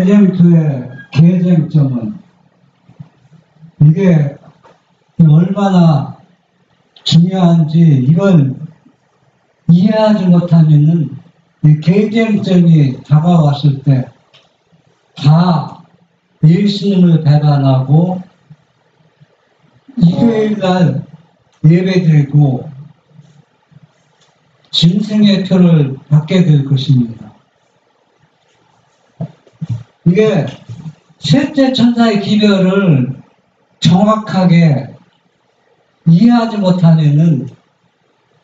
대쟁투의 개쟁점은 이게 얼마나 중요한지 이걸 이해하지 못하면은 이 개쟁점이 다가왔을 때 다 예수님을 배반하고 일요일날 예배드리고 짐승의 표를 받게 될 것입니다. 이게 셋째 천사의 기별을 정확하게 이해하지 못하면은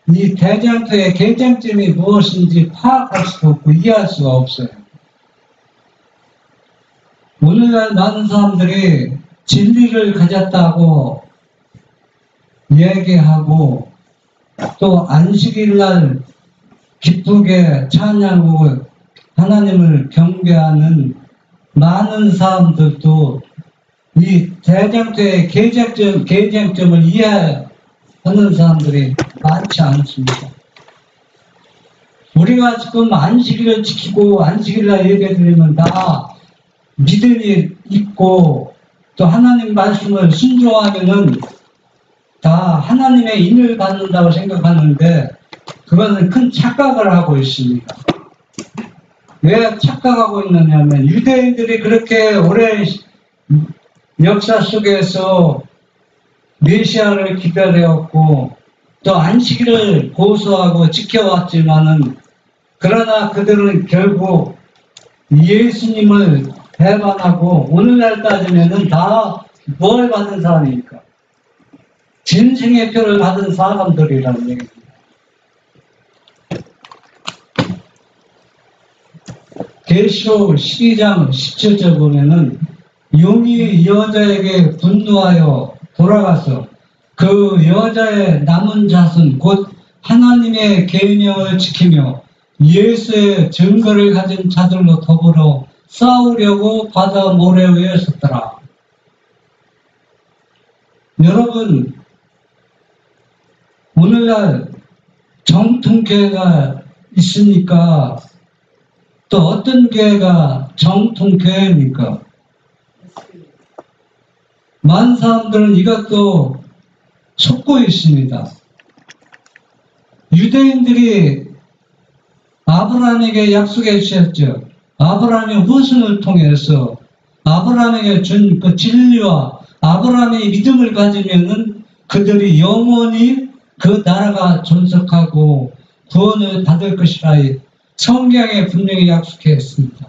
이 대쟁투의 개쟁점이 무엇인지 파악할 수가 없고 이해할 수가 없어요. 오늘날 많은 사람들이 진리를 가졌다고 얘기하고 또 안식일날 기쁘게 찬양하고 하나님을 경배하는 많은 사람들도 이 대쟁투의 개쟁점을 이해하는 사람들이 많지 않습니다. 우리가 지금 안식일을 지키고 안식일날 예배드리면 다 믿음이 있고 또 하나님 말씀을 순종하면은 다 하나님의 인을 받는다고 생각하는데 그것은 큰 착각을 하고 있습니다. 왜 착각하고 있느냐면 유대인들이 그렇게 오랜 역사 속에서 메시아를 기다려왔고 또 안식일을 고수하고 지켜왔지만은 그러나 그들은 결국 예수님을 배반하고 오늘날 따지면은 다 뭘 받은 사람입니까? 짐승의 표를 받은 사람들이라는 얘기입니다. 계시록 12장 17절 보면은 용이 여자에게 분노하여 돌아가서 그 여자의 남은 자손 곧 하나님의 계명을 지키며 예수의 증거를 가진 자들로 더불어 싸우려고 바다 모래 위에 섰더라. 여러분, 오늘날 정통교회가 있으니까 또 어떤 교회가 정통교회입니까? 많은 사람들은 이것도 속고 있습니다. 유대인들이 아브라함에게 약속해 주셨죠. 아브라함의 후손을 통해서 아브라함에게 준 그 진리와 아브라함의 믿음을 가지면은 그들이 영원히 그 나라가 존속하고 구원을 받을 것이라 성경에 분명히 약속했습니다.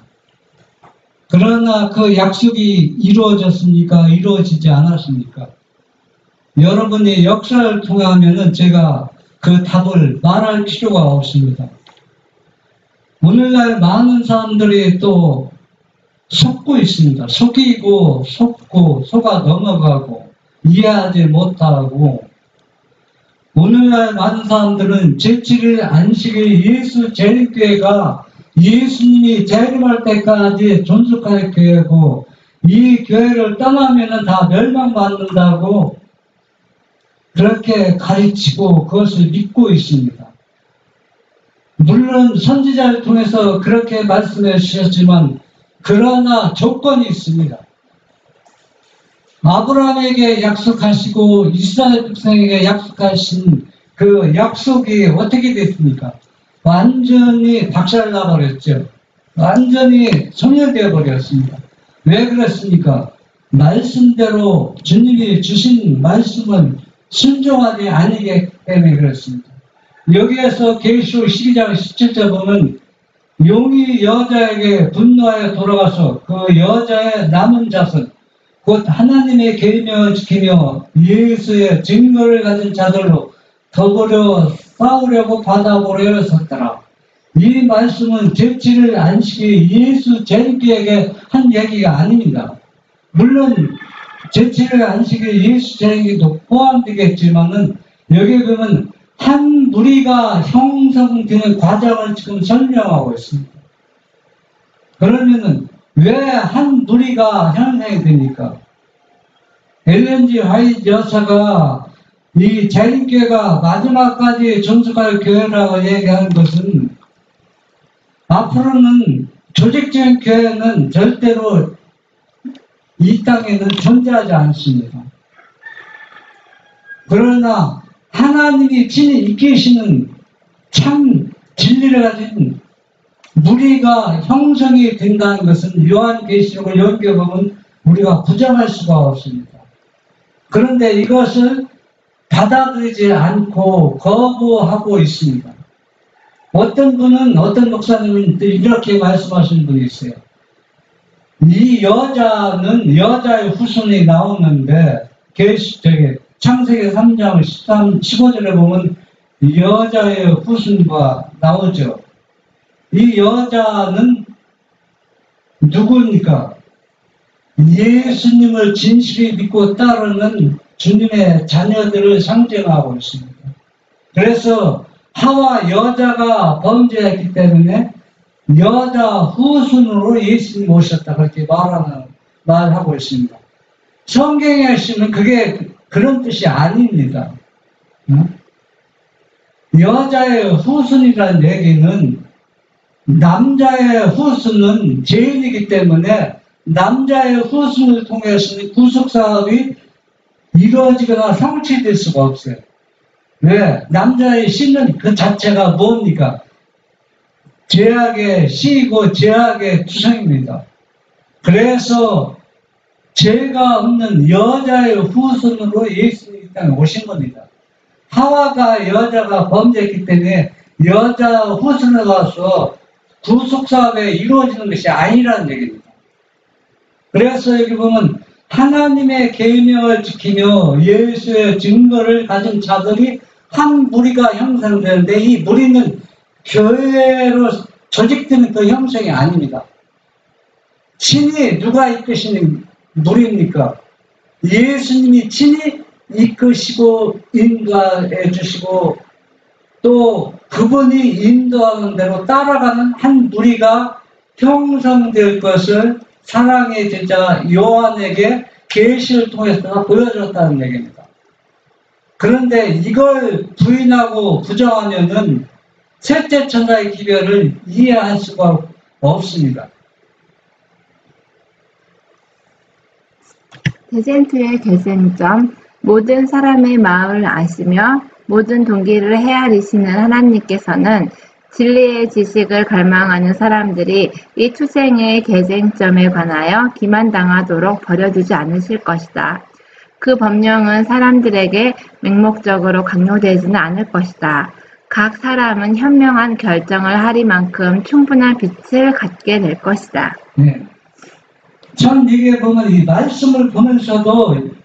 그러나 그 약속이 이루어졌습니까? 이루어지지 않았습니까? 여러분의 역사를 통하면은 제가 그 답을 말할 필요가 없습니다. 오늘날 많은 사람들이 또 속고 있습니다. 속이고 속고 속아 넘어가고 이해하지 못하고 오늘날 많은 사람들은 제7일 안식일 예수 재림교회가 예수님이 재림할 때까지 존속할 교회고 이 교회를 떠나면은 다 멸망받는다고 그렇게 가르치고 그것을 믿고 있습니다. 물론 선지자를 통해서 그렇게 말씀해 주셨지만 그러나 조건이 있습니다. 아브라함에게 약속하시고 이스라엘 백성에게 약속하신 그 약속이 어떻게 됐습니까? 완전히 박살나 버렸죠. 완전히 소멸되어 버렸습니다. 왜 그렇습니까? 말씀대로 주님이 주신 말씀은 순종하지 아니기 때문에 그렇습니다. 여기에서 계시록 12장 17절 보면 용이 여자에게 분노하여 돌아가서 그 여자의 남은 자손 곧 하나님의 계명을 지키며 예수의 증거를 가진 자들로 더불어 싸우려고 바다 모래에 섰더라. 이 말씀은 제7일 안식일 예수 재림교회에게 한 얘기가 아닙니다. 물론 제7일 안식일 예수 재림교회도 포함되겠지만은 여기 보면 한 무리가 형성되는 과정을 지금 설명하고 있습니다. 그러면은 왜 한 무리가 형성이 됩니까? 엘렌 G 화이트 여사가 이 재림교회가 마지막까지 존속할 교회라고 얘기하는 것은 앞으로는 조직적인 교회는 절대로 이 땅에는 존재하지 않습니다. 그러나 하나님이 친히 이끄시는 참 진리를 가진 무리가 형성이 된다는 것은 요한계시록을 연결하면 우리가 부정할 수가 없습니다. 그런데 이것을 받아들이지 않고 거부하고 있습니다. 어떤 분은, 어떤 목사님은 이렇게 말씀하시는 분이 있어요. 이 여자는 여자의 후손이 나오는데, 창세기 3장 15절에 보면 여자의 후손과 나오죠. 이 여자는 누구입니까? 예수님을 진실히 믿고 따르는 주님의 자녀들을 상징하고 있습니다. 그래서 하와 여자가 범죄했기 때문에 여자 후손으로 예수님 오셨다 그렇게 말하고 있습니다. 성경에 보시면 그게 그런 뜻이 아닙니다. 여자의 후손이라는 얘기는 남자의 후손은 죄인이기 때문에 남자의 후손을 통해서는 구속사업이 이루어지거나 성취될 수가 없어요. 왜? 남자의 신은 그 자체가 뭡니까? 죄악의 씨이고 죄악의 투성입니다. 그래서 죄가 없는 여자의 후손으로 예수님이 땅에 오신 겁니다. 하와가 여자가 범죄했기 때문에 여자 후손으로 가서 구속사업에 이루어지는 것이 아니라는 얘기입니다. 그래서 여기 보면 하나님의 계명을 지키며 예수의 증거를 가진 자들이 한 무리가 형성되는데, 이 무리는 교회로 조직되는 그 형성이 아닙니다. 친히 누가 이끄시는 무리입니까? 예수님이 친히 이끄시고 인도해 주시고 또 그분이 인도하는 대로 따라가는 한 무리가 형성될 것을 사랑의 제자 요한에게 계시를 통해서 보여줬다는 얘기입니다. 그런데 이걸 부인하고 부정하면은 셋째 천사의 기별을 이해할 수가 없습니다. 대생투의 결승점. 모든 사람의 마음을 아시며 모든 동기를 헤아리시는 하나님께서는 진리의 지식을 갈망하는 사람들이 이 투생의 계쟁점에 관하여 기만당하도록 버려두지 않으실 것이다. 그 법령은 사람들에게 맹목적으로 강요되지는 않을 것이다. 각 사람은 현명한 결정을 하리만큼 충분한 빛을 갖게 될 것이다. 네. 전 이게 보면 이 말씀을 보면서도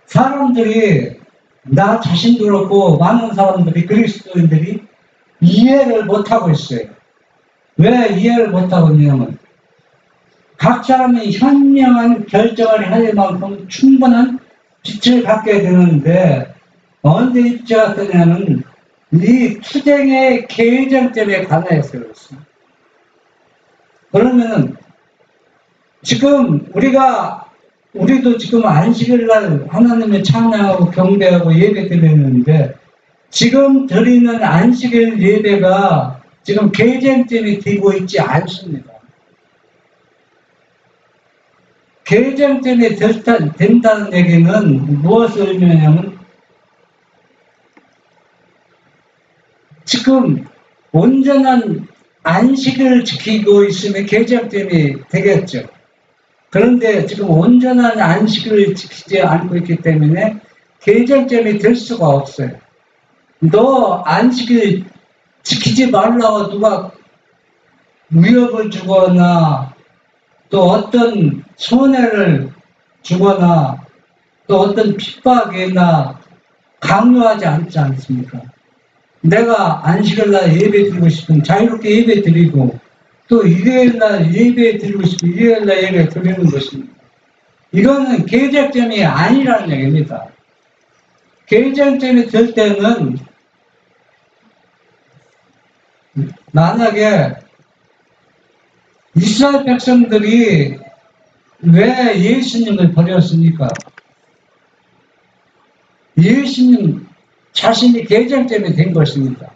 사람들이, 나 자신도 그렇고 많은 사람들이, 그리스도인들이 이해를 못하고 있어요. 왜 이해를 못하고 있냐면 각 사람이 현명한 결정을 할 만큼 충분한 빛을 갖게 되는데 언제 입지가 되냐면 이 투쟁의 계정점에 관하여서 그렇습니다. 그러면은 지금 우리도 지금 안식일날 하나님을 찬양하고 경배하고 예배 드리는데, 지금 드리는 안식일 예배가 지금 계쟁점이 되고 있지 않습니다. 계쟁점이 된다는 얘기는 무엇을 의미하냐면 지금 온전한 안식을 지키고 있으면 계쟁점이 되겠죠. 그런데 지금 온전한 안식을 지키지 않고 있기 때문에 계쟁점이 될 수가 없어요. 너 안식을 지키지 말라고 누가 위협을 주거나 또 어떤 손해를 주거나 또 어떤 핍박이나 강요하지 않지 않습니까? 내가 안식일날 예배 드리고 싶으면 자유롭게 예배 드리고, 또 일요일날 예배 드리고 싶으면 일요일날 예배 드리는 것입니다. 이거는 계쟁점이 아니라는 얘기입니다. 계쟁점이 될 때는 만약에 이스라엘 백성들이 왜 예수님을 버렸습니까? 예수님 자신이 계쟁점이 된 것입니다.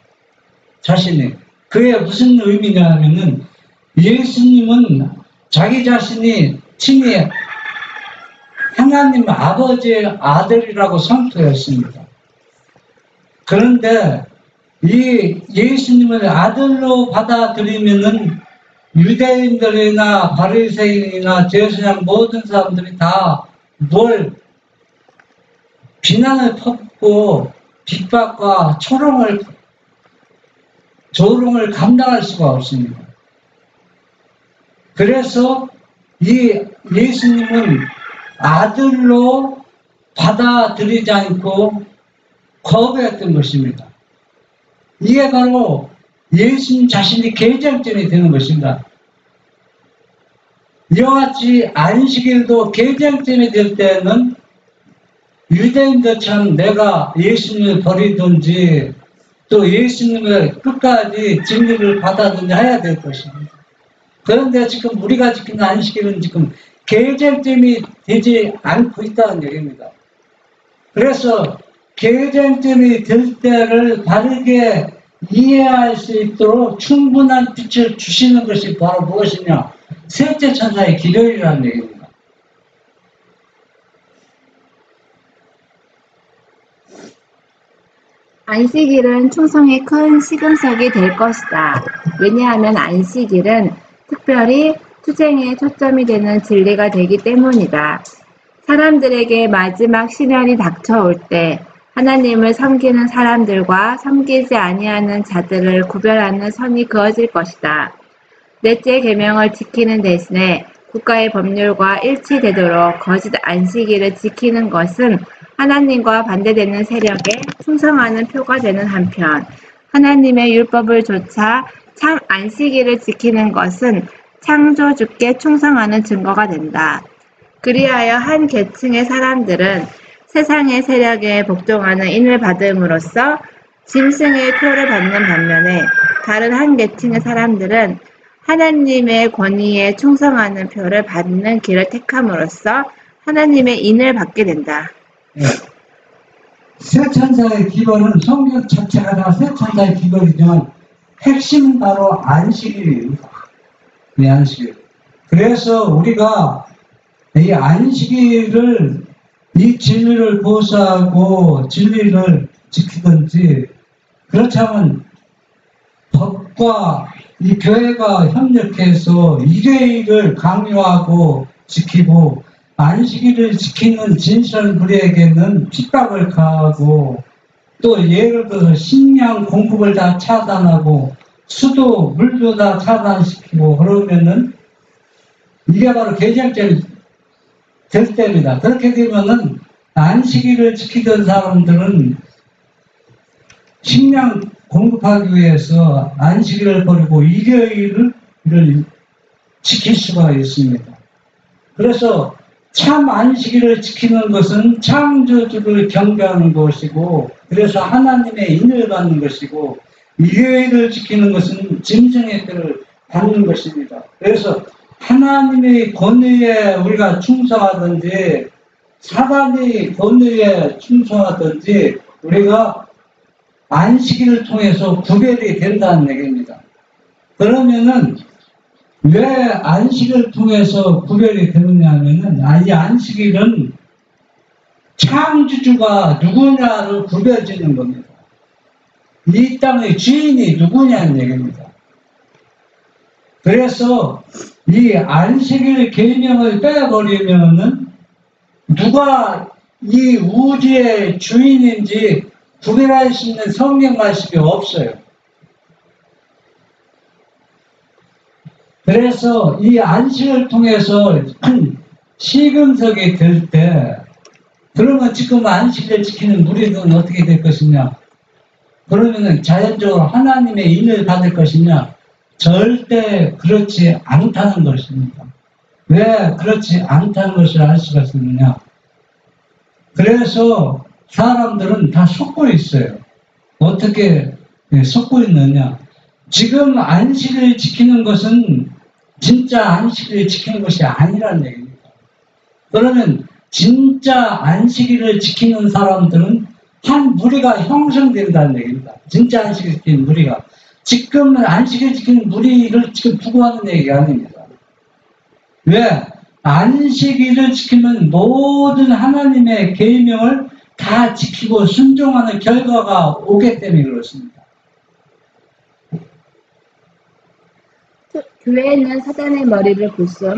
자신이. 그게 무슨 의미냐 하면은 예수님은 자기 자신이 친히 하나님 아버지의 아들이라고 선포했습니다. 그런데 이 예수님을 아들로 받아들이면은 유대인들이나 바리새인이나 제사장 모든 사람들이 다 뭘 비난을 퍼붓고 핍박과 조롱을 감당할 수가 없습니다. 그래서 이 예수님은 아들로 받아들이지 않고 거부했던 것입니다. 이게 바로 예수님 자신이 계쟁점이 되는 것입니다. 이와 같이 안식일도 계쟁점이 될 때는 유대인들처럼 내가 예수님을 버리든지 또 예수님을 끝까지 진리를 받아든지 해야 될 것입니다. 그런데 지금 우리가 지키는 안식일은 지금 계쟁점이 되지 않고 있다는 얘기입니다. 그래서 계쟁점이 될 때를 바르게 이해할 수 있도록 충분한 빛을 주시는 것이 바로 무엇이냐? 셋째 천사의 기별이라는 얘기입니다. 안식일은 충성이 큰 시금석이 될 것이다. 왜냐하면 안식일은 특별히 투쟁에 초점이 되는 진리가 되기 때문이다. 사람들에게 마지막 시련이 닥쳐올 때 하나님을 섬기는 사람들과 섬기지 아니하는 자들을 구별하는 선이 그어질 것이다. 넷째 계명을 지키는 대신에 국가의 법률과 일치되도록 거짓 안식일을 지키는 것은 하나님과 반대되는 세력에 충성하는 표가 되는 한편, 하나님의 율법을 조차 참 안식일을 지키는 것은 창조주께 충성하는 증거가 된다. 그리하여 한 계층의 사람들은 세상의 세력에 복종하는 인을 받음으로써 짐승의 표를 받는 반면에 다른 한 계층의 사람들은 하나님의 권위에 충성하는 표를 받는 길을 택함으로써 하나님의 인을 받게 된다. 네. 새 천사의 기본은 성경 자체가 다 새 천사의 기본이지만 핵심은 바로 안식일입니다. 이 안식일. 그래서 우리가 이 안식일을 이 진리를 보호하고 진리를 지키든지 그렇지 않으면 법과 이 교회가 협력해서 일요일을 강요하고 지키고 안식일을 지키는 진실한 무리에게는 핍박을 가하고 또 예를 들어서 식량 공급을 다 차단하고 수도 물도 다 차단시키고 그러면은 이게 바로 계절적인 될 때입니다. 그렇게 되면은 안식일을 지키던 사람들은 식량 공급하기 위해서 안식일을 버리고 일요일을 지킬 수가 있습니다. 그래서 참 안식일을 지키는 것은 창조주를 경배하는 것이고 그래서 하나님의 인을 받는 것이고 일요일을 지키는 것은 짐승의 표를 받는 것입니다. 그래서 하나님의 권위에 우리가 충성하든지 사단의 권위에 충성하든지 우리가 안식일을 통해서 구별이 된다는 얘기입니다. 그러면은 왜 안식을 통해서 구별이 되느냐 하면은 이 안식일은 창조주가 누구냐를 구별짓는 겁니다. 이 땅의 주인이 누구냐는 얘기입니다. 그래서 이 안식일 계명을 빼버리면은 누가 이 우주의 주인인지 구별할 수 있는 성경 말씀이 없어요. 그래서 이 안식을 통해서 큰 시금석이 될 때 그러면 지금 안식을 지키는 무리들은 어떻게 될 것이냐? 그러면은 자연적으로 하나님의 인을 받을 것이냐? 절대 그렇지 않다는 것입니다. 왜 그렇지 않다는 것을 알 수가 있느냐? 그래서 사람들은 다 속고 있어요. 어떻게 속고 있느냐? 지금 안식을 지키는 것은 진짜 안식일을 지키는 것이 아니라는 얘기입니다. 그러면 진짜 안식일을 지키는 사람들은 한 무리가 형성된다는 얘기입니다. 진짜 안식을 지키는 무리가. 지금 안식을 지키는 무리를 지금 두고 하는 얘기가 아닙니다. 왜? 안식일을 지키면 모든 하나님의 계명을 다 지키고 순종하는 결과가 오기 때문에 그렇습니다. 교회는 사단의 머리를 부숩.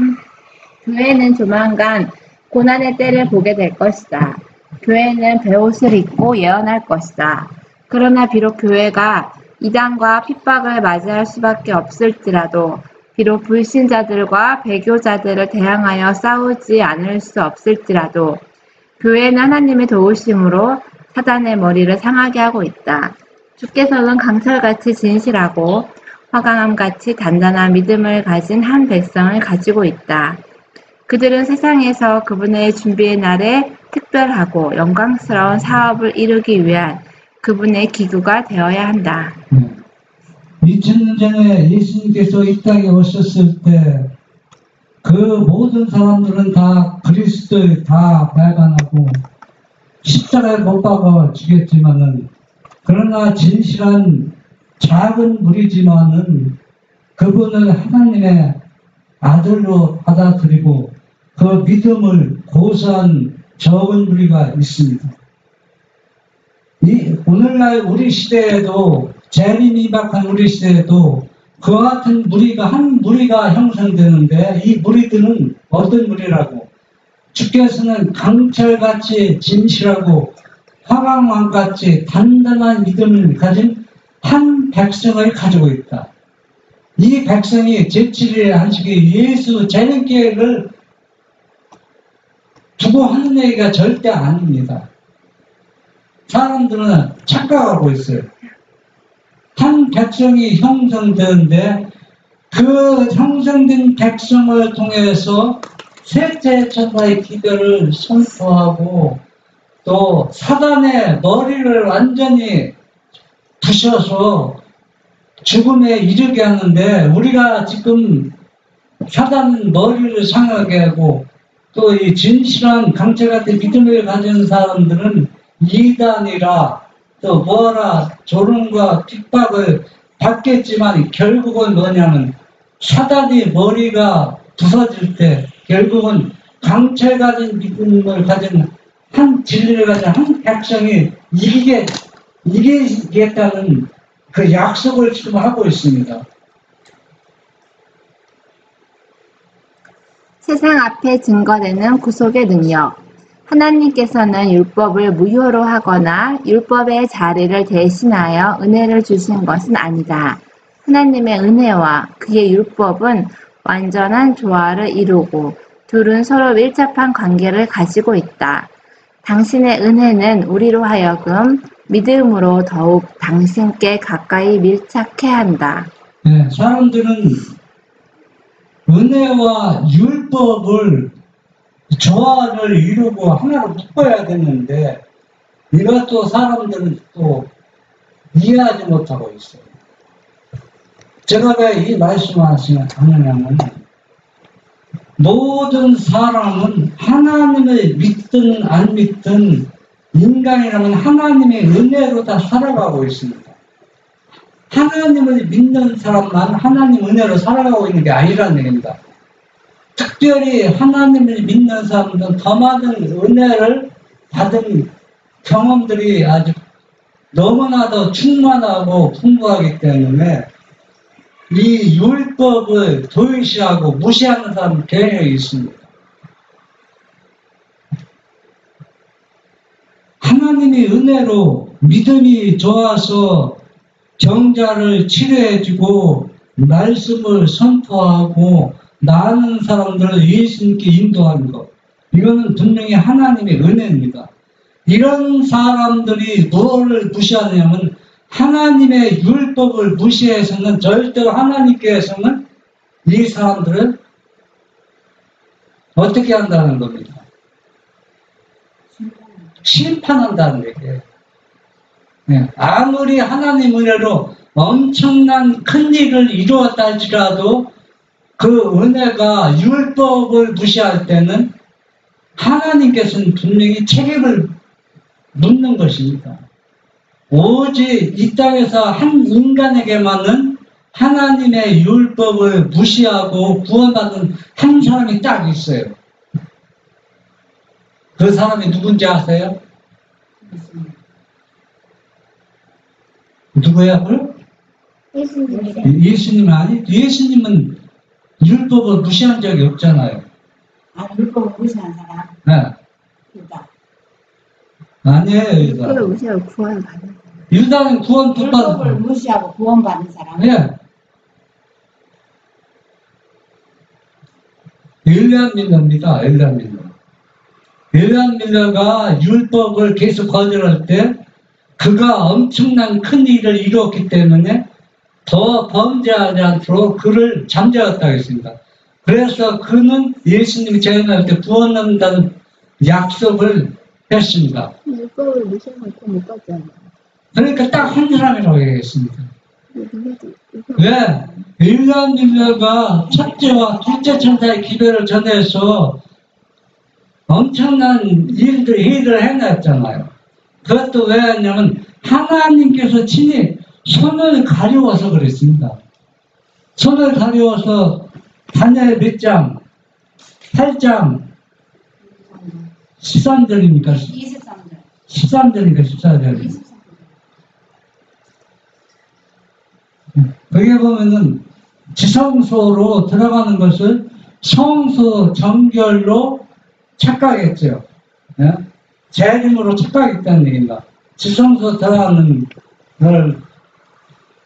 교회는 조만간 고난의 때를 보게 될 것이다. 교회는 베옷을 입고 예언할 것이다. 그러나 비록 교회가 이단과 핍박을 맞이할 수밖에 없을지라도 비록 불신자들과 배교자들을 대항하여 싸우지 않을 수 없을지라도 교회는 하나님의 도우심으로 사단의 머리를 상하게 하고 있다. 주께서는 강철같이 진실하고 화강암같이 단단한 믿음을 가진 한 백성을 가지고 있다. 그들은 세상에서 그분의 준비의 날에 특별하고 영광스러운 사업을 이루기 위한 그분의 기구가 되어야 한다. 2000년 전에 예수님께서 이 땅에 오셨을 때 그 모든 사람들은 다 그리스도에 다 발간하고 십자가에 못 박아 죽였지만은 그러나 진실한 작은 무리지만은 그분을 하나님의 아들로 받아들이고 그 믿음을 고수한 적은 무리가 있습니다. 오늘날 우리 시대에도 재림임박한 우리 시대에도 그와 같은 무리가 한 무리가 형성되는데 이 무리들은 어떤 무리라고? 주께서는 강철같이 진실하고 화강왕같이 단단한 믿음을 가진 한 백성을 가지고 있다. 이 백성이 제7일에 안식일 예수 재림 계획을 두고 하는 얘기가 절대 아닙니다. 사람들은 착각하고 있어요. 한 백성이 형성되는데 그 형성된 백성을 통해서 셋째 천사의 기별을 선포하고 또 사단의 머리를 완전히 부셔서 죽음에 이르게 하는데 우리가 지금 사단 머리를 상하게 하고 또 이 진실한 강철 같은 믿음을 가진 사람들은 이단이라 또 뭐라 조롱과 핍박을 받겠지만 결국은 뭐냐면 사단이 머리가 부서질 때 결국은 강철 가진 믿음을 가진 한 진리를 가진 한 백성이 이기겠다는 그 약속을 지금 하고 있습니다. 세상 앞에 증거되는 구속의 능력. 하나님께서는 율법을 무효로 하거나 율법의 자리를 대신하여 은혜를 주신 것은 아니다. 하나님의 은혜와 그의 율법은 완전한 조화를 이루고 둘은 서로 밀접한 관계를 가지고 있다. 당신의 은혜는 우리로 하여금 믿음으로 더욱 당신께 가까이 밀착해 한다. 네, 사람들은 은혜와 율법을 조화를 이루고 하나로 묶어야 되는데 이것도 사람들은 또 이해하지 못하고 있어요. 제가 왜 이 말씀을 하느냐면 모든 사람은 하나님을 믿든 안 믿든 인간이라면 하나님의 은혜로 다 살아가고 있습니다. 하나님을 믿는 사람만 하나님 은혜로 살아가고 있는 게 아니라는 얘기입니다. 특별히 하나님을 믿는 사람들은 더 많은 은혜를 받은 경험들이 아주 너무나도 충만하고 풍부하기 때문에 이 율법을 도외시하고 무시하는 사람이 굉장히 있습니다. 하나님의 은혜로 믿음이 좋아서 정자를 치료해주고 말씀을 선포하고 나아는 사람들을 예수님께 인도하는 것, 이거는 분명히 하나님의 은혜입니다. 이런 사람들이 뭐를 무시하냐면 하나님의 율법을 무시해서는 절대로 하나님께서는 이 사람들을 어떻게 한다는 겁니다. 심판한다는 얘기예요. 네. 아무리 하나님 은혜로 엄청난 큰 일을 이루었다 할지라도 그 은혜가 율법을 무시할 때는 하나님께서는 분명히 책임을 묻는 것입니다. 오직 이 땅에서 한 인간에게만은 하나님의 율법을 무시하고 구원받은 한 사람이 딱 있어요. 그 사람이 누군지 아세요? 누구야? 예수님 아니? 예수님은 율법을 무시한 적이 없잖아요. 아, 율법을 무시한 사람? 네. 유다. 아니에요, 유다. 율법을 무시하고 구원을 받는 사람. 유다는 구원 못 율법을 받은. 무시하고 구원받는 사람? 네. 엘리안 밀러입니다. 엘리안 밀러. 엘리안 밀러가 율법을 계속 거절할 때 그가 엄청난 큰 일을 이루었기 때문에 더 범죄하지 않도록 그를 잠재웠다고 했습니다. 그래서 그는 예수님이 재림할 때 구원한다는 약속을 했습니다. 율법을 무시하고 구원 못 받잖아요. 그러니까 딱 한 사람이라고 얘기했습니다. 왜? 엘리안 밀러가 첫째와 둘째 천사의 기별을 전해서 엄청난 일을 해냈잖아요. 그것도 왜 했냐면 하나님께서 친히 손을 가려워서 그랬습니다. 손을 가려워서 다니엘 몇 장? 8장 13절입니까? 23절. 13절입니까? 14절? 거기에 보면은 지성소로 들어가는 것을 성소 정결로 착각했죠. 예? 재림으로 착각했다는 얘기입니다. 지성소 들어가는 걸.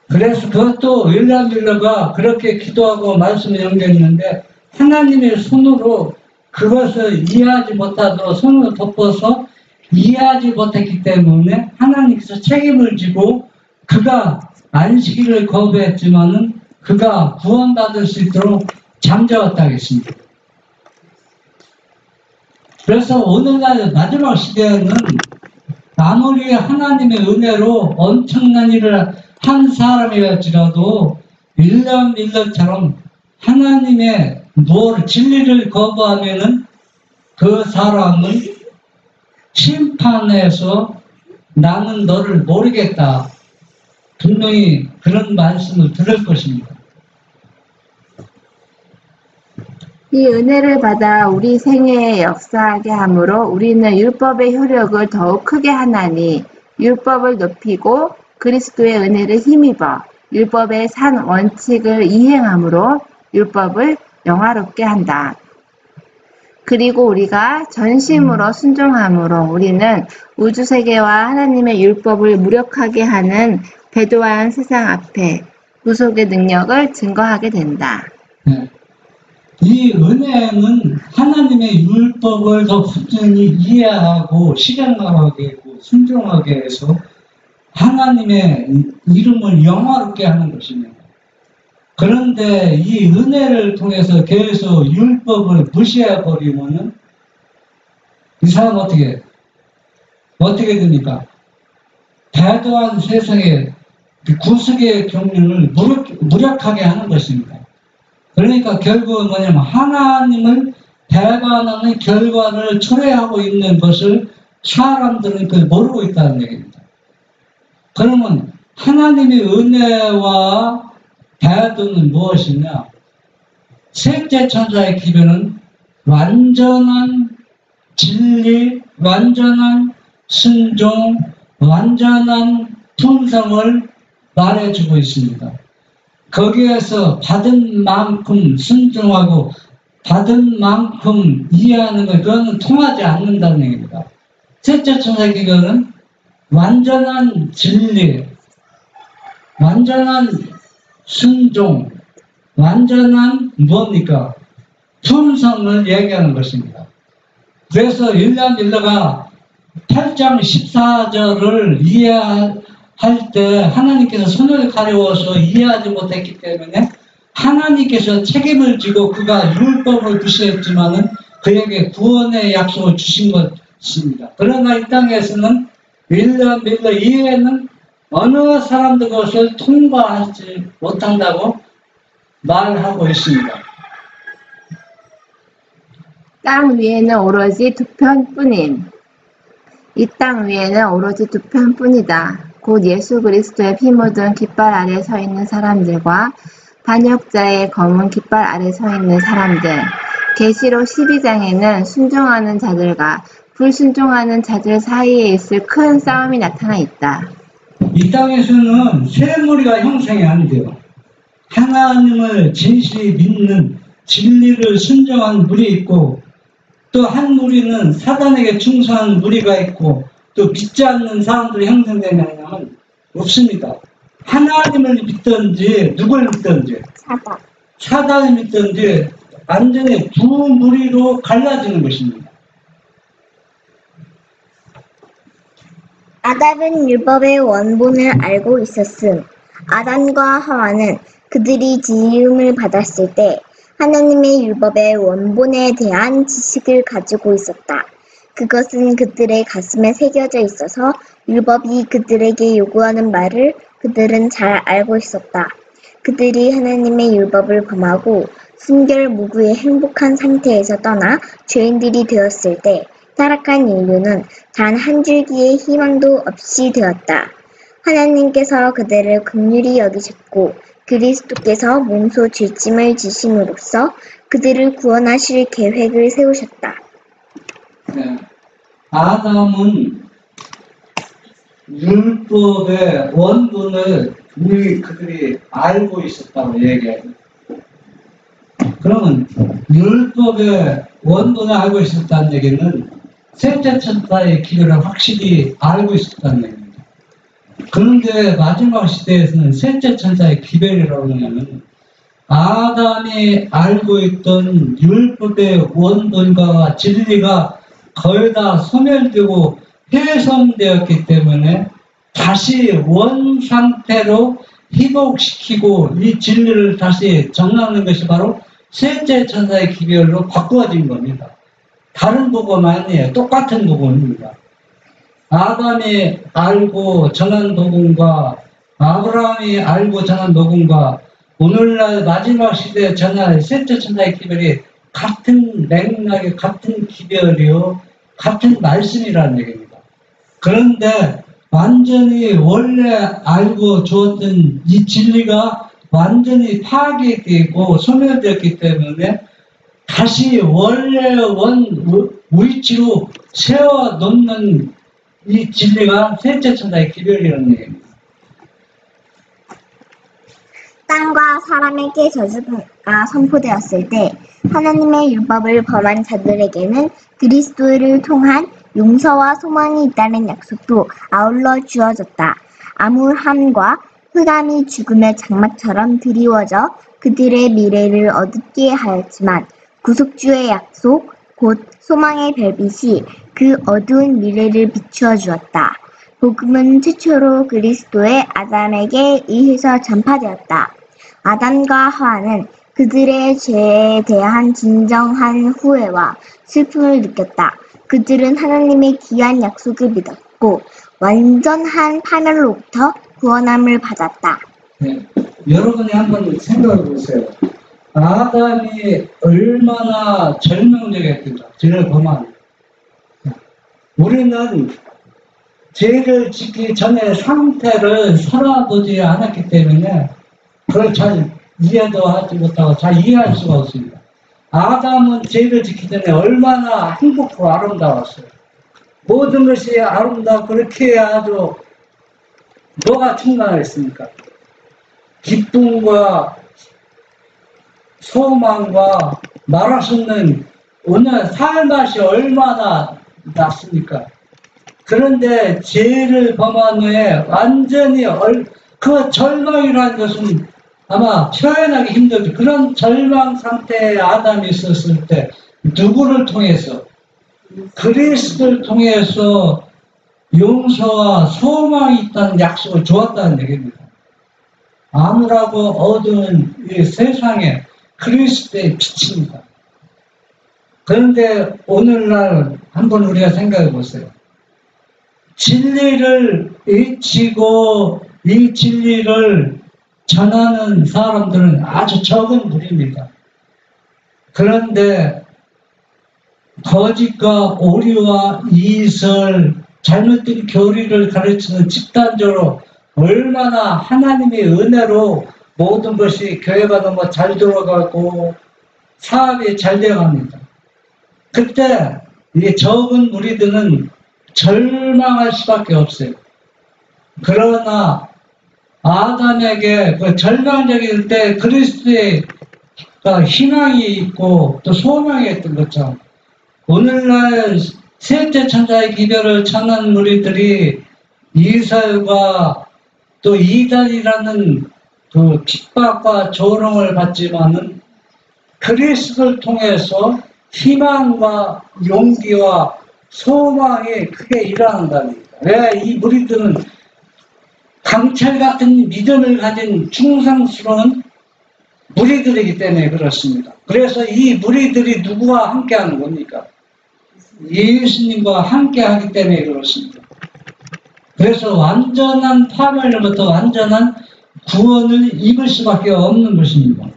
그래서 그것도 윌리엄 밀러가 그렇게 기도하고 말씀을 연결했는데 하나님의 손으로 그것을 이해하지 못하도록 손을 덮어서 이해하지 못했기 때문에 하나님께서 책임을 지고 그가 안식일을 거부했지만은 그가 구원받을 수 있도록 잠재웠다고 했습니다. 그래서 오늘날 마지막 시대에는 아무리 하나님의 은혜로 엄청난 일을 한 사람이랄지라도 윌리엄 밀러처럼 하나님의 진리를 거부하면은 그 사람은 심판에서 나는 너를 모르겠다. 분명히 그런 말씀을 들을 것입니다. 이 은혜를 받아 우리 생애에 역사하게 하므로 우리는 율법의 효력을 더욱 크게 하나니 율법을 높이고 그리스도의 은혜를 힘입어 율법의 산 원칙을 이행함으로 율법을 영화롭게 한다. 그리고 우리가 전심으로 순종함으로 우리는 우주세계와 하나님의 율법을 무력하게 하는 배도한 세상 앞에 구속의 능력을 증거하게 된다. 네. 이 은혜는 하나님의 율법을 더 분명히 이해하고 실행하게 하고 순종하게 해서 하나님의 이름을 영화롭게 하는 것입니다. 그런데 이 은혜를 통해서 계속 율법을 무시해버리면은 이 사람 어떻게 됩니까? 배도한 세상에 구속의 경륜을 무력하게 하는 것입니다. 그러니까 결국은 뭐냐면 하나님을 배반하는 결과를 초래하고 있는 것을 사람들은 모르고 있다는 얘기입니다. 그러면 하나님의 은혜와 배도는 무엇이냐? 셋째 천사의 기별은 완전한 진리, 완전한 순종, 완전한 품성을 말해주고 있습니다. 거기에서 받은 만큼 순종하고 받은 만큼 이해하는 것, 그거는 통하지 않는다는 얘기입니다. 셋째 천사의 기별은 완전한 진리, 완전한 순종, 완전한 뭡니까? 품성을 얘기하는 것입니다. 그래서 윌리엄 밀러가 8장 14절을 이해할 때 하나님께서 손을 가려워서 이해하지 못했기 때문에 하나님께서 책임을 지고 그가 율법을 무시했지만은 그에게 구원의 약속을 주신 것입니다. 그러나 이 땅에서는 윌리엄 밀러 이해는 어느 사람도 그것을 통과하지 못한다고 말하고 있습니다. 땅 위에는 오로지 두 편뿐임. 이 땅 위에는 오로지 두 편뿐이다. 곧 예수 그리스도의 피 묻은 깃발 아래 서 있는 사람들과 반역자의 검은 깃발 아래 서 있는 사람들. 계시록 12장에는 순종하는 자들과 불순종하는 자들 사이에 있을 큰 싸움이 나타나 있다. 이 땅에서는 세 무리가 형성이 안 돼요. 하나님을 진실히 믿는 진리를 순종한 무리 있고 또 한 무리는 사단에게 충성한 무리가 있고 또 믿지 않는 사람들이 형성되냐면 없습니다. 하나님을 믿든지 누굴 믿든지 사단을 믿든지 완전히 두 무리로 갈라지는 것입니다. 아담은 율법의 원본을 알고 있었음. 아담과 하와는 그들이 지음을 받았을 때 하나님의 율법의 원본에 대한 지식을 가지고 있었다. 그것은 그들의 가슴에 새겨져 있어서 율법이 그들에게 요구하는 말을 그들은 잘 알고 있었다. 그들이 하나님의 율법을 범하고 순결무구의 행복한 상태에서 떠나 죄인들이 되었을 때 타락한 인류는 단 한 줄기의 희망도 없이 되었다. 하나님께서 그들을 긍휼히 여기셨고 그리스도께서 몸소 죄짐을 지심으로써 그들을 구원하실 계획을 세우셨다. 네. 아담은 율법의 원본을 그들이 알고 있었다고 얘기해요. 그러면 율법의 원본을 알고 있었다는 얘기는 셋째 천사의 기별을 확실히 알고 있었다는 얘기입니다. 그런데 마지막 시대에서는 셋째 천사의 기별이라고 하냐면 아담이 알고 있던 율법의 원본과 진리가 거의 다 소멸되고 훼손되었기 때문에 다시 원 상태로 회복시키고 이 진리를 다시 정하는 것이 바로 셋째 천사의 기별로 바꾸어진 겁니다. 다른 복음 아니에요. 똑같은 복음입니다. 아담이 알고 전한 복음과 아브라함이 알고 전한 복음과 오늘날 마지막 시대에 전할 셋째 천사의 기별이 같은 맥락의 같은 기별이요 같은 말씀이라는 얘기입니다. 그런데 완전히 원래 알고 주었던 이 진리가 완전히 파괴되고 소멸되었기 때문에 다시 원래 위치로 세워놓는 이 진리가 셋째 천사의 기별이라는 얘기입니다. 땅과 사람에게 저주가 선포되었을 때 하나님의 율법을 범한 자들에게는 그리스도를 통한 용서와 소망이 있다는 약속도 아울러 주어졌다. 암울함과 흑암이 죽음의 장막처럼 드리워져 그들의 미래를 어둡게 하였지만 구속주의 약속, 곧 소망의 별빛이 그 어두운 미래를 비추어 주었다. 복음은 최초로 그리스도의 아담에게 의해서 전파되었다. 아담과 하와는 그들의 죄에 대한 진정한 후회와 슬픔을 느꼈다. 그들은 하나님의 귀한 약속을 믿었고 완전한 파멸로부터 구원함을 받았다. 네, 여러분이 한번 생각해 보세요. 아담이 얼마나 절망적이었던가, 죄를 범한. 우리는 죄를 짓기 전에 상태를 살아보지 않았기 때문에 그걸 잘 이해도 하지 못하고 잘 이해할 수가 없습니다. 아담은 죄를 짓기 전에 얼마나 행복하고 아름다웠어요. 모든 것이 아름다워 그렇게 아주 뭐가 충만했습니까? 기쁨과 소망과 말할 수 없는 오늘 살맛이 얼마나 났습니까? 그런데 죄를 범한 후에 완전히 그 절망이라는 것은 아마 표현하기 힘들죠. 그런 절망 상태에 아담이 있었을 때 누구를 통해서? 그리스도를 통해서 용서와 소망이 있다는 약속을 주었다는 얘기입니다. 암울하고 어두운 이 세상에 그리스도의 빛입니다. 그런데 오늘날 한번 우리가 생각해 보세요. 진리를 잊히고 이 진리를 전하는 사람들은 아주 적은 무리입니다. 그런데 거짓과 오류와 이설, 잘못된 교리를 가르치는 집단적으로 얼마나 하나님의 은혜로 모든 것이 교회가 너무 잘 돌아가고 사업이 잘 되어갑니다. 그때 이 적은 무리들은 절망할 수밖에 없어요. 그러나 아담에게 그 절망적일 때 그리스도의 희망이 있고 또 소망이 있던 것처럼 오늘날 셋째 천사의 기별을 전한 무리들이 이설과 또 이단이라는 그 핍박과 조롱을 받지만은 그리스도를 통해서 희망과 용기와 소망이 크게 일어난답니다. 왜 이 무리들은 강철 같은 믿음을 가진 충성스러운 무리들이기 때문에 그렇습니다. 그래서 이 무리들이 누구와 함께하는 겁니까? 예수님과 함께하기 때문에 그렇습니다. 그래서 완전한 파멸로부터 완전한 구원을 입을 수밖에 없는 것입니다.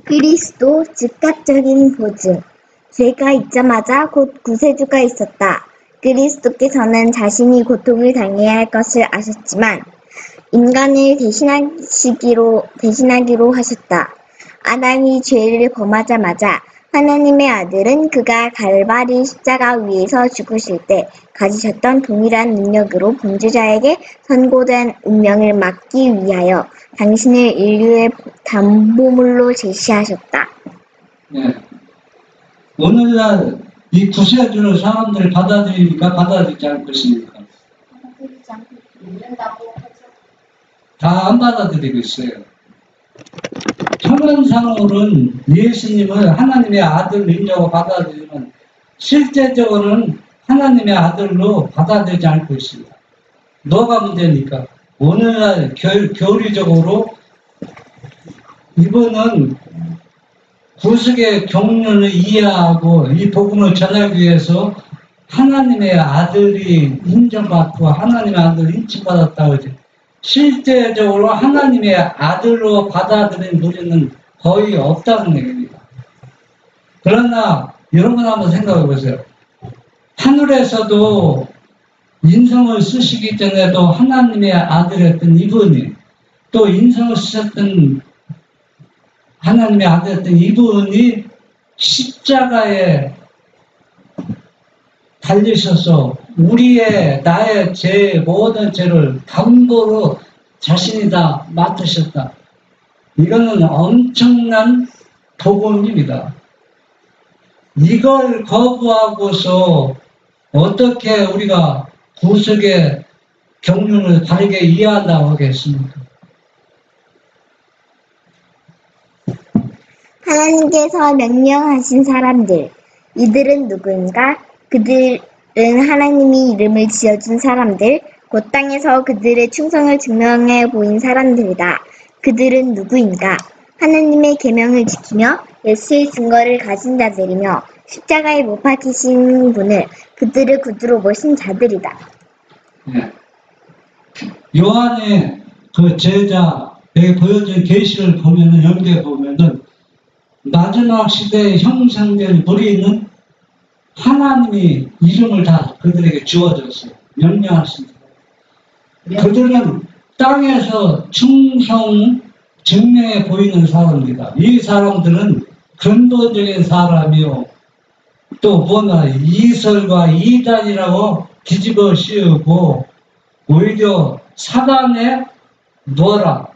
그리스도 즉각적인 보증. 죄가 있자마자 곧 구세주가 있었다. 그리스도께서는 자신이 고통을 당해야 할 것을 아셨지만 인간을 대신하기로 하셨다. 아담이 죄를 범하자마자 하나님의 아들은 그가 갈바리 십자가 위에서 죽으실 때 가지셨던 동일한 능력으로 범죄자에게 선고된 운명을 막기 위하여 당신을 인류의 담보물로 제시하셨다. 네. 오늘날 이 구세주를 사람들이 받아들이니까 받아들이지 않을 것입니까? 다 안 받아들이고 있어요. 천연상으로는 예수님을 하나님의 아들 인자로 받아들이면 실제적으로는 하나님의 아들로 받아들이지 않고 있습니다. 뭐가 문제입니까? 오늘날 교리적으로 이분은 구속의 경륜을 이해하고 이 복음을 전하기 위해서 하나님의 아들이 인정받고 하나님의 아들을 인칭받았다고 하죠. 실제적으로 하나님의 아들로 받아들인 무리는 거의 없다는 얘기입니다. 그러나 여러분 한번 생각해 보세요. 하늘에서도 인성을 쓰시기 전에도 하나님의 아들이었던 이분이 또 인성을 쓰셨던 하나님의 아들이었던 이분이 십자가에 달리셔서 우리의 나의 죄 모든 죄를 담보로 자신이 다 맡으셨다. 이거는 엄청난 복음입니다. 이걸 거부하고서 어떻게 우리가 구속의 경륜을 다르게 이해한다고 하겠습니까? 하나님께서 명령하신 사람들, 이들은 누구인가? 그들은 하나님이 이름을 지어준 사람들, 곧 땅에서 그들의 충성을 증명해 보인 사람들이다. 그들은 누구인가? 하나님의 계명을 지키며 예수의 증거를 가진 자들이며 십자가에 못 박히신 분을 그들을 구주로 모신 자들이다. 네. 요한의 그 제자에게 보여준 계시를 보면은 연기해 보면은 마지막 시대에 형성된 무리는 하나님이 이름을 다 그들에게 주어졌어요. 명령하십니다. 그들은 땅에서 충성 증명해 보이는 사람입니다. 이 사람들은 근본적인 사람이요. 또 뭐나 이설과 이단이라고 뒤집어 씌우고 오히려 사단의 뭐라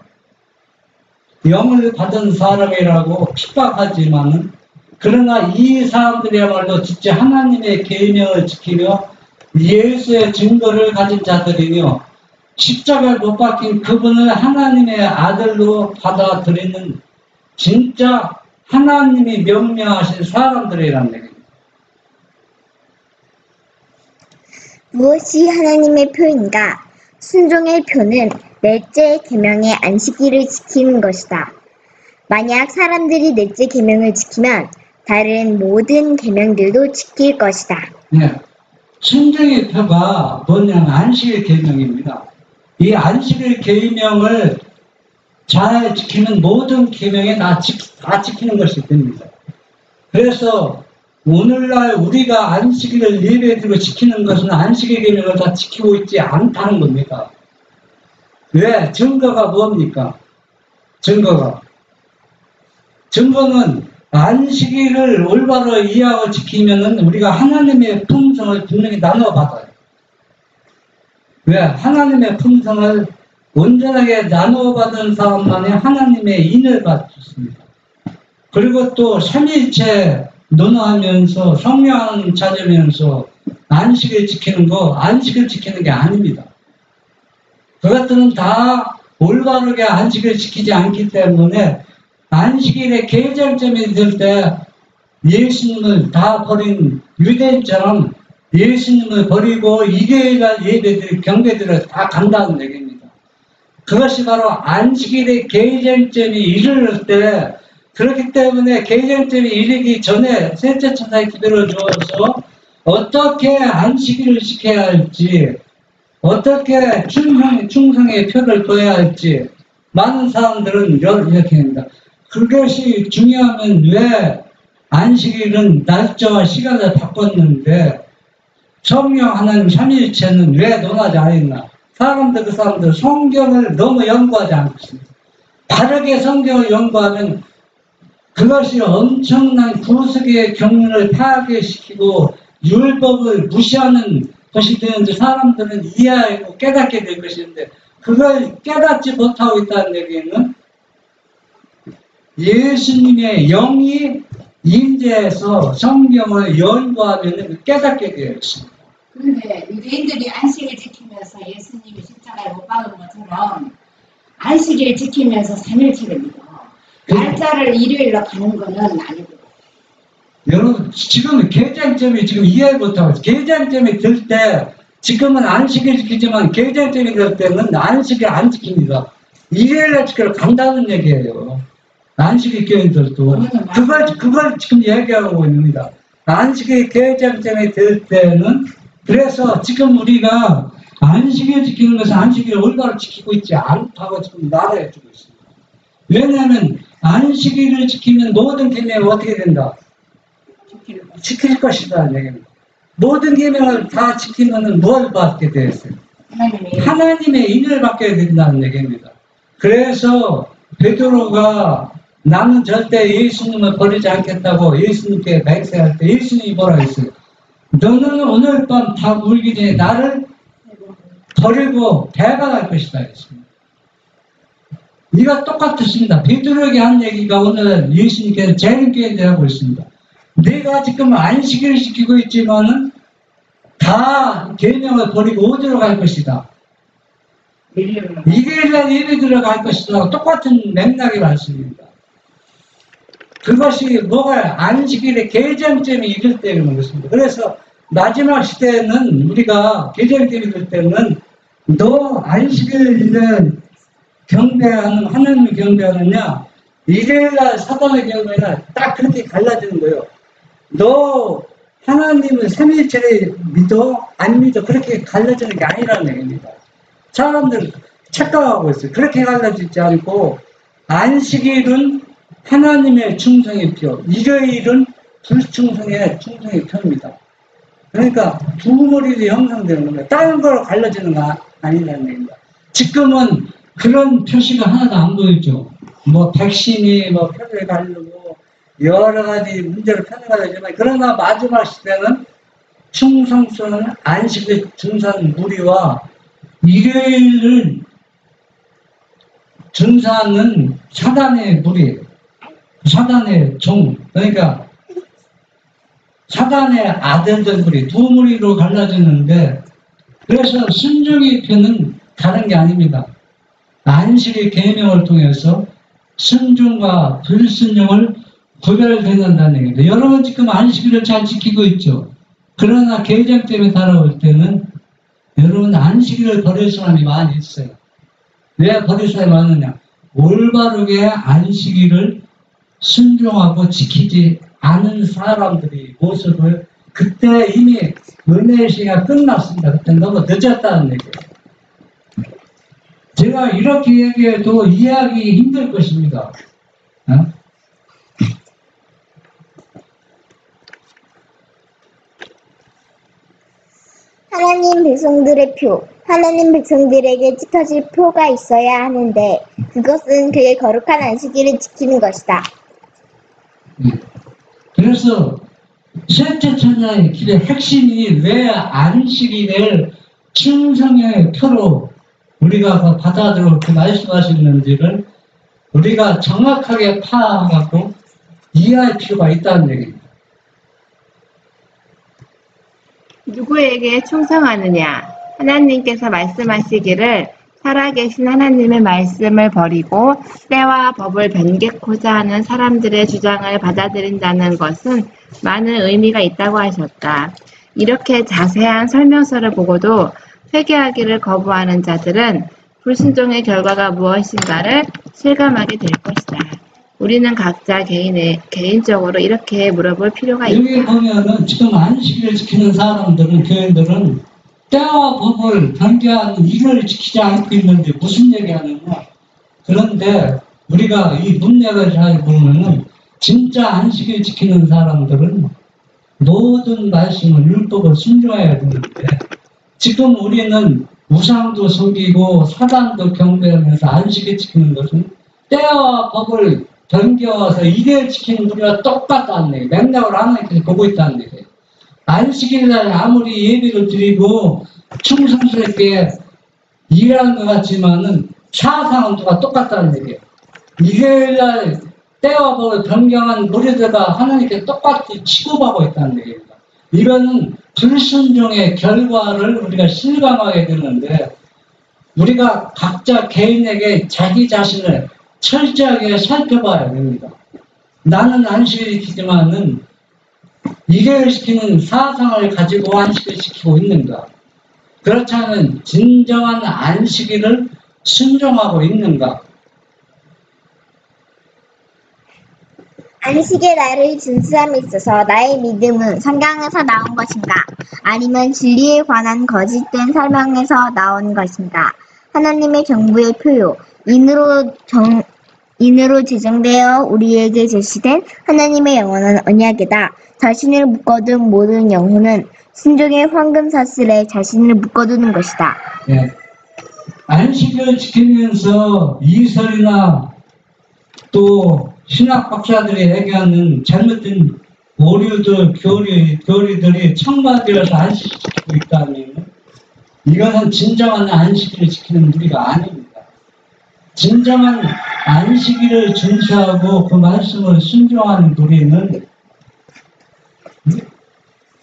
영을 받은 사람이라고 핍박하지만은 그러나 이 사람들이야말로 진짜 하나님의 계명을 지키며 예수의 증거를 가진 자들이며 십자가에 못 박힌 그분을 하나님의 아들로 받아들이는 진짜 하나님이 명령하신 사람들이라는 얘기입니다. 무엇이 하나님의 표인가? 순종의 표는 넷째 계명의 안식일을 지키는 것이다. 만약 사람들이 넷째 계명을 지키면 다른 모든 계명들도 지킬 것이다. 네. 순종의 표가 뭐냐면 안식일 계명입니다. 이 안식일 계명을 잘 지키는 모든 계명에 다 지키는 것이 됩니다. 그래서 오늘날 우리가 안식일을 예배드리고 지키는 것은 안식일 계명을 다 지키고 있지 않다는 겁니다. 왜? 증거가 뭡니까? 증거는 안식일을 올바로 이해하고 지키면은 우리가 하나님의 품성을 분명히 나눠 받아요. 왜? 하나님의 품성을 온전하게 나눠 받은 사람만이 하나님의 인을 받습니다. 그리고 또 삼위일체 논하면서 성령 찾으면서 안식을 지키는 거, 안식을 지키는 게 아닙니다. 그것들은 다 올바르게 안식을 지키지 않기 때문에 안식일의 계절점이 있을 때 예수님을 다 버린 유대인처럼 예수님을 버리고 일요일날 예배들, 경배들을 다 간다는 얘기입니다. 그것이 바로 안식일의 계절점이 이르를 때 그렇기 때문에 계절점이 이르기 전에 셋째 천사의 기도를 주어서 어떻게 안식일을 지켜야 할지 어떻게 충성의 표를 둬야 할지 많은 사람들은 이렇게 합니다. 그것이 중요하면 왜 안식일은 날짜와 시간을 바꿨는데 성령 하나님 삼위일체는 왜 논하지 않았나? 그 사람들 성경을 너무 연구하지 않고 있습니다. 바르게 성경을 연구하면 그것이 엄청난 구속의 경륜을 파괴시키고 율법을 무시하는 것이 되는데 사람들은 이해하고 깨닫게 될 것인데 그걸 깨닫지 못하고 있다는 얘기는 예수님의 영이 임재해서 성경을 연구하면 깨닫게 되어 있습니다. 그런데 유대인들이 안식을 지키면서 예수님이 십자가에 못 박은 것처럼 안식일 지키면서 3일치를 믿어. 날짜를 일요일로 가는 거는 아니고. 여러분 지금 개장점이 지금 이해 못하고 있어요. 개장점이 들 때 지금은 안식일 지키지만 개장점이 들 때는 안식일 안 지킵니다. 일요일날 지키러 간다는 얘기예요. 안식일 교인들도 그걸 지금 얘기하고 있습니다. 안식일 개장점이 들 때는 그래서 지금 우리가 안식일 지키는 것은 안식일을 올바로 지키고 있지 않다고 지금 말해주고 있습니다. 왜냐하면 안식일을 지키면 모든 계명이 어떻게 된다? 지킬 것이다 얘기입니다. 모든 계명을 다 지키면 뭘 받게 되었어요? 하나님의 인을 받게 된다는 얘기입니다. 그래서 베드로가 나는 절대 예수님을 버리지 않겠다고 예수님께 맹세할 때 예수님이 뭐라 했어요? 너는 오늘 밤 다 울기 전에 나를 버리고 배반할 것이다 했습니다. 이가 똑같습니다. 베드로에게 한 얘기가 오늘 예수님께서 재림교회에 하고 있습니다. 내가 지금 안식일을 지키고 있지만은 다 계명을 버리고 어디로 갈 것이다. 일요일날 예배 들어갈 것이다. 똑같은 맥락의 말씀입니다. 그것이 뭐가 안식일의 개정점이 이럴 때는 것입니다. 그래서 마지막 시대에는 우리가 개정점이 될 때는 너 안식일을 경배하는 하나님을 경배하느냐 일요일날 사단을 경배하느냐 딱 그렇게 갈라지는 거예요. 너 하나님은 삼위일체를 믿어? 안 믿어? 그렇게 갈라지는 게 아니라는 얘기입니다. 사람들 착각하고 있어요. 그렇게 갈라지지 않고 안식일은 하나님의 충성의 표, 일요일은 불충성의 충성의 표입니다. 그러니까 두 머리로 형성되는 겁니다. 다른 거로 갈라지는 거 아니라는 얘기입니다. 지금은 그런 표시가 하나도 안 보이죠. 뭐 백신이 뭐 표를 가르고 여러 가지 문제를 편가되지만 그러나 마지막 시대는 충성스러운 안식의 증산 무리와 일요일을 증산은 사단의 무리, 사단의 종, 그러니까 사단의 아들들 무리, 두 무리로 갈라지는데 그래서 순종의 표는 다른 게 아닙니다. 안식의 계명을 통해서 순종과 불순종을 구별된다는 얘기입니다. 여러분 지금 안식일을 잘 지키고 있죠. 그러나 계정 때문에 따라올 때는 여러분 안식일을 버릴 사람이 많이 있어요. 왜 버릴 사람이 많느냐? 올바르게 안식일을 순종하고 지키지 않은 사람들의 모습을 그때 이미 은혜의 시기가 끝났습니다. 그때 너무 늦었다는 얘기예요. 제가 이렇게 얘기해도 이해하기 힘들 것입니다. 하나님 백성들의 표, 하나님 백성들에게 지켜질 표가 있어야 하는데 그것은 그의 거룩한 안식일을 지키는 것이다. 그래서 셋째 천사의 길의 핵심이 왜 안식일을 충성의 표로 우리가 받아들여 그 말씀하시는지를 우리가 정확하게 파악하고 이해할 필요가 있다는 얘기입니다. 누구에게 충성하느냐? 하나님께서 말씀하시기를 살아계신 하나님의 말씀을 버리고 때와 법을 변개코자 하는 사람들의 주장을 받아들인다는 것은 많은 의미가 있다고 하셨다. 이렇게 자세한 설명서를 보고도 회개하기를 거부하는 자들은 불순종의 결과가 무엇인가를 실감하게 될 것이다. 우리는 각자 개인적으로 이렇게 물어볼 필요가 있다. 여기 보면은 지금 안식일을 지키는 사람들은, 교인들은 때와 법을 변개하는 이걸 지키지 않고 있는데 무슨 얘기하느냐. 그런데 우리가 이 문맥을 잘 보면은 진짜 안식일 지키는 사람들은 모든 말씀을 율법을 순종해야 되는데 지금 우리는 우상도 섬기고 사단도 경배하면서 안식일 지키는 것은 때와 법을 변경해서 이대시키는 우리가 똑같다는 얘기예요. 맥락을 하나님께서 보고 있다는 얘기예요. 안식일날 아무리 예배를 드리고 충성스럽게 일하는 것 같지만은 사상은 누가 똑같다는 얘기예요. 일요일날 때와 법을 변경한 무리들과 하나님께 똑같이 취급하고 있다는 얘기입니다. 이거는 불순종의 결과를 우리가 실감하게 되는데 우리가 각자 개인에게 자기 자신을 철저하게 살펴봐야 됩니다. 나는 안식을 지키지만은 일요일 시키는 사상을 가지고 안식을 지키고 있는가? 그렇지 않은 진정한 안식일을 순종하고 있는가? 안식의 날을 준수함에 있어서 나의 믿음은 성경에서 나온 것인가? 아니면 진리에 관한 거짓된 설명에서 나온 것인가? 하나님의 정부의 표요, 인으로 제정되어 우리에게 제시된 하나님의 영원한 언약이다. 자신을 묶어둔 모든 영혼은 순종의 황금사슬에 자신을 묶어두는 것이다. 네. 안식을 지키면서 이설이나 또 신학 박사들이 얘기하는 잘못된 오류들, 교리들이 첨가되어서 안식시키고 있다면 이것은 진정한 안식일을 지키는 우리가 아닙니다. 진정한 안식일을 준수하고 그 말씀을 순종하는 우리는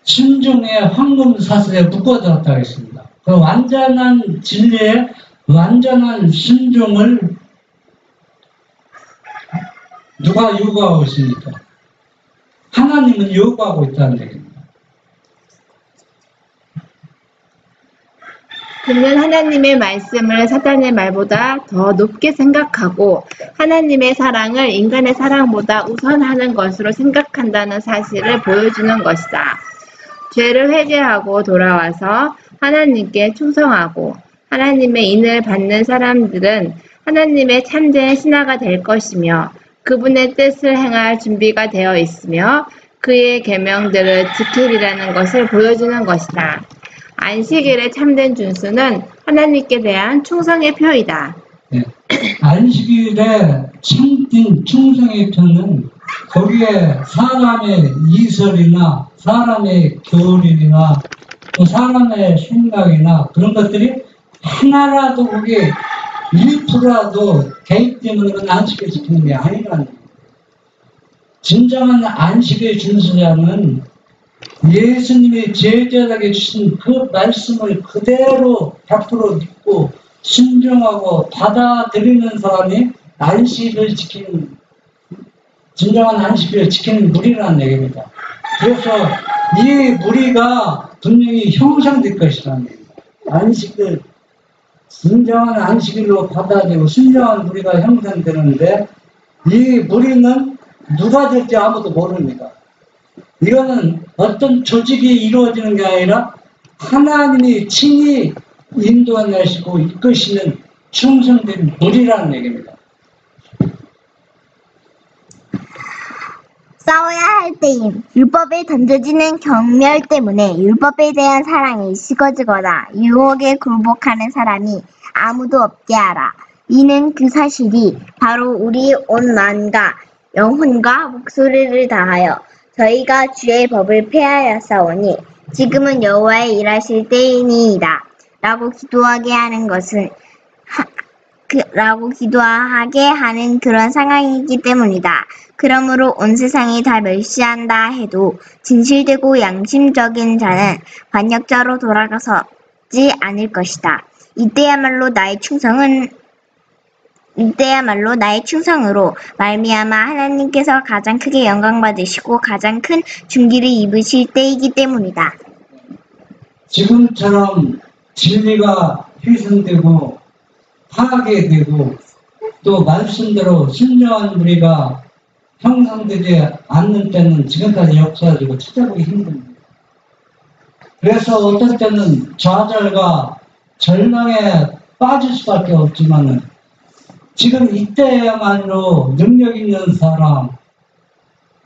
순종의 황금사슬에 묶어들었다고 했습니다. 그 완전한 진리에 완전한 순종을 누가 요구하고 있습니까? 하나님은 요구하고 있다는 얘기입니다. 그는 하나님의 말씀을 사탄의 말보다 더 높게 생각하고 하나님의 사랑을 인간의 사랑보다 우선하는 것으로 생각한다는 사실을 보여주는 것이다. 죄를 회개하고 돌아와서 하나님께 충성하고 하나님의 인을 받는 사람들은 하나님의 참된 신하가 될 것이며 그분의 뜻을 행할 준비가 되어 있으며 그의 계명들을 지키리라는 것을 보여주는 것이다. 안식일의 참된 준수는 하나님께 대한 충성의 표이다. 네. 안식일의 참된 충성의 표는 거기에 사람의 이설이나 사람의 교리나 또 사람의 생각이나 그런 것들이 하나라도 그게 1%라도 개입되면 그건 안식을 지키는 게 아니라는 거예요. 진정한 안식의 준수자는 예수님이 제자에게 주신 그 말씀을 그대로 100% 믿고 순종하고 받아들이는 사람이 안식을 지키는 진정한 안식을 지키는 무리라는 얘기입니다. 그래서 이 무리가 분명히 형성될 것이라는 얘기입니다. 안식을 진정한 안식일로 받아들이고 순종한 무리가 형성되는데 이 무리는 누가 될지 아무도 모릅니다. 이거는 어떤 조직이 이루어지는 게 아니라 하나님이 친히 인도하시고 이끄시는 충성된 무리라는 얘기입니다. 싸워야 할 때인 율법에 던져지는 경멸 때문에 율법에 대한 사랑이 식어지거나 유혹에 굴복하는 사람이 아무도 없게 하라. 이는 그 사실이 바로 우리 온 마음과 영혼과 목소리를 다하여 저희가 주의 법을 폐하였사오니 지금은 여호와의 일하실 때이니이다. 라고 기도하게 하는 것은 기도하게 하는 그런 상황이기 때문이다. 그러므로 온 세상이 다 멸시한다 해도 진실되고 양심적인 자는 반역자로 돌아가서지 않을 것이다. 이때야말로 나의 충성으로 말미암아 하나님께서 가장 크게 영광받으시고 가장 큰 중기를 입으실 때이기 때문이다. 지금처럼 진리가 훼손되고 파괴되고 또 말씀대로 순종한 우리가 형성되지 않는 때는 지금까지 역사지고 찾아보기 힘듭니다. 그래서 어떤 때는 좌절과 절망에 빠질 수밖에 없지만은 지금 이때야말로 능력 있는 사람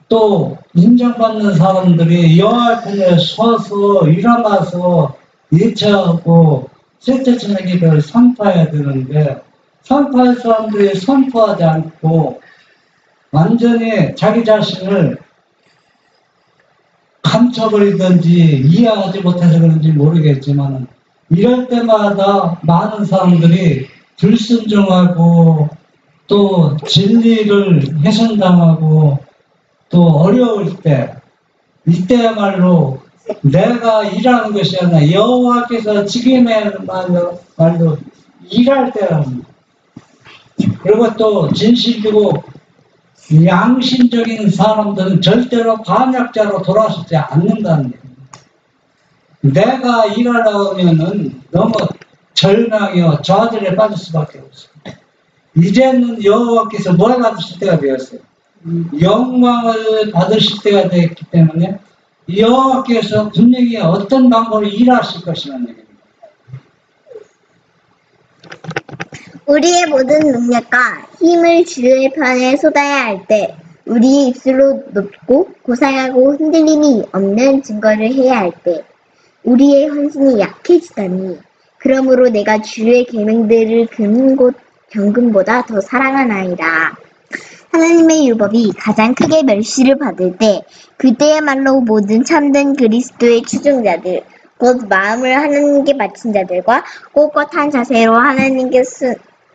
또 인정받는 사람들이 여호와 편에 서서 일어나서 예차하고 셋째천의 기도를 선포해야 되는데 선포할 사람들이 선포하지 않고 완전히 자기 자신을 감춰버리든지 이해하지 못해서 그런지 모르겠지만 이럴 때마다 많은 사람들이 불순종하고 또 진리를 훼손당하고 또 어려울 때 이때야말로 내가 일하는 것이 아니라 여호와께서 지금의말로 일할 때랍니다. 그리고 또 진실되고 양심적인 사람들은 절대로 반역자로 돌아서지 않는다는 거예요. 내가 일하려고 하면은 너무 절망이요 좌절에 빠질 수밖에 없어요. 이제는 여호와께서 뭘 받으실 때가 되었어요? 영광을 받으실 때가 되었기 때문에 여호와께서 분명히 어떤 방법으로 일하실 것이라는 얘기입니다. 우리의 모든 능력과 힘을 주의 편에 쏟아야 할 때, 우리의 입술로 높고 고상하고 흔들림이 없는 증거를 해야 할 때, 우리의 헌신이 약해지다니. 그러므로 내가 주의 계명들을 금곧 경금보다 더 사랑하나이다. 하나님의 율법이 가장 크게 멸시를 받을 때, 그때야말로 모든 참된 그리스도의 추종자들, 곧 마음을 하나님께 바친 자들과 꼿꼿한 자세로 하나님께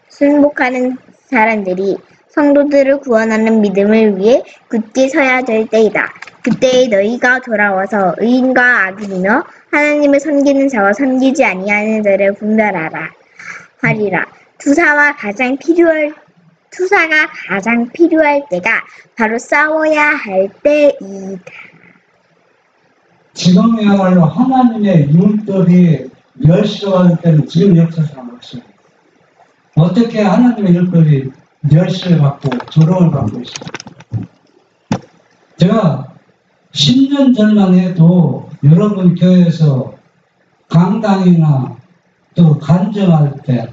순복하는 사람들이 성도들을 구원하는 믿음을 위해 굳게 서야 될 때이다. 그때에 너희가 돌아와서 의인과 악인이며 하나님을 섬기는 자와 섬기지 아니하는 자를 분별하라 하리라. 투사가 가장 필요할 때가 바로 싸워야 할 때이다. 지금이야말로 하나님의 율법이 멸시하는 때는 지금 역사상 없어요. 어떻게 하나님의 율법이 멸시를 받고 조롱을 받고 있어요? 제가 10년 전만 해도 여러분 교회에서 강당이나 또 간증할 때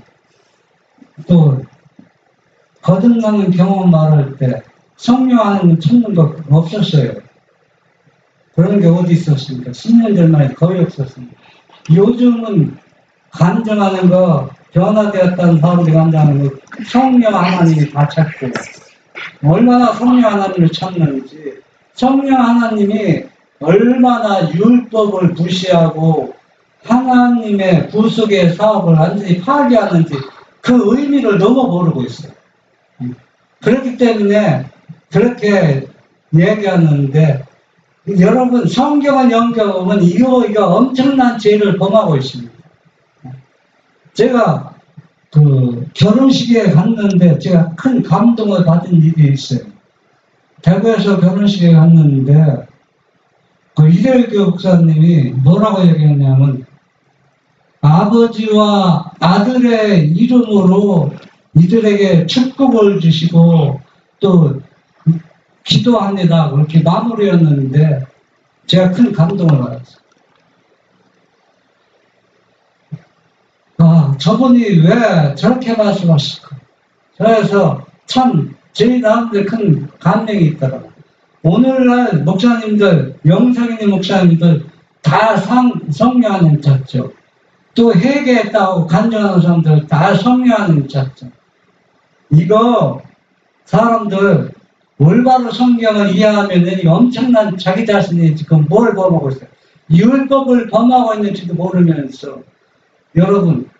또 거듭나는 경험 말할 때 성령 하나님 찾는 거 없었어요. 그런 게 어디 있었습니까? 10년 전만 해도 거의 없었습니다. 요즘은 간증하는 거 변화되었다는 사람들이 간증하는 거 성령 하나님이 다 찾고 얼마나 성령 하나님을 찾는지 성령 하나님이 얼마나 율법을 무시하고 하나님의 구속의 사업을 완전히 파괴하는지 그 의미를 너무 모르고 있어요. 그렇기 때문에 그렇게 얘기하는데 여러분 성경을 연결하면 이거 엄청난 죄를 범하고 있습니다. 제가 그 결혼식에 갔는데 제가 큰 감동을 받은 일이 있어요. 대구에서 결혼식에 갔는데 그 이대교 목사님이 뭐라고 얘기했냐면 아버지와 아들의 이름으로 이들에게 축복을 주시고 또 기도합니다. 그렇게 마무리였는데 제가 큰 감동을 받았어요. 아, 저분이 왜 저렇게 말씀하실까? 그래서 참 제 나름대로 큰 감명이 있더라고요. 오늘날 목사님들, 영상인의 목사님들 다 성령 하나님 찾죠. 또 회개했다고 간증하는 사람들 다 성령 하나님 찾죠. 이거 사람들 올바로 성경을 이해하면 엄청난 자기 자신이 지금 뭘 범하고 있어요. 율법을 범하고 있는지도 모르면서 여러분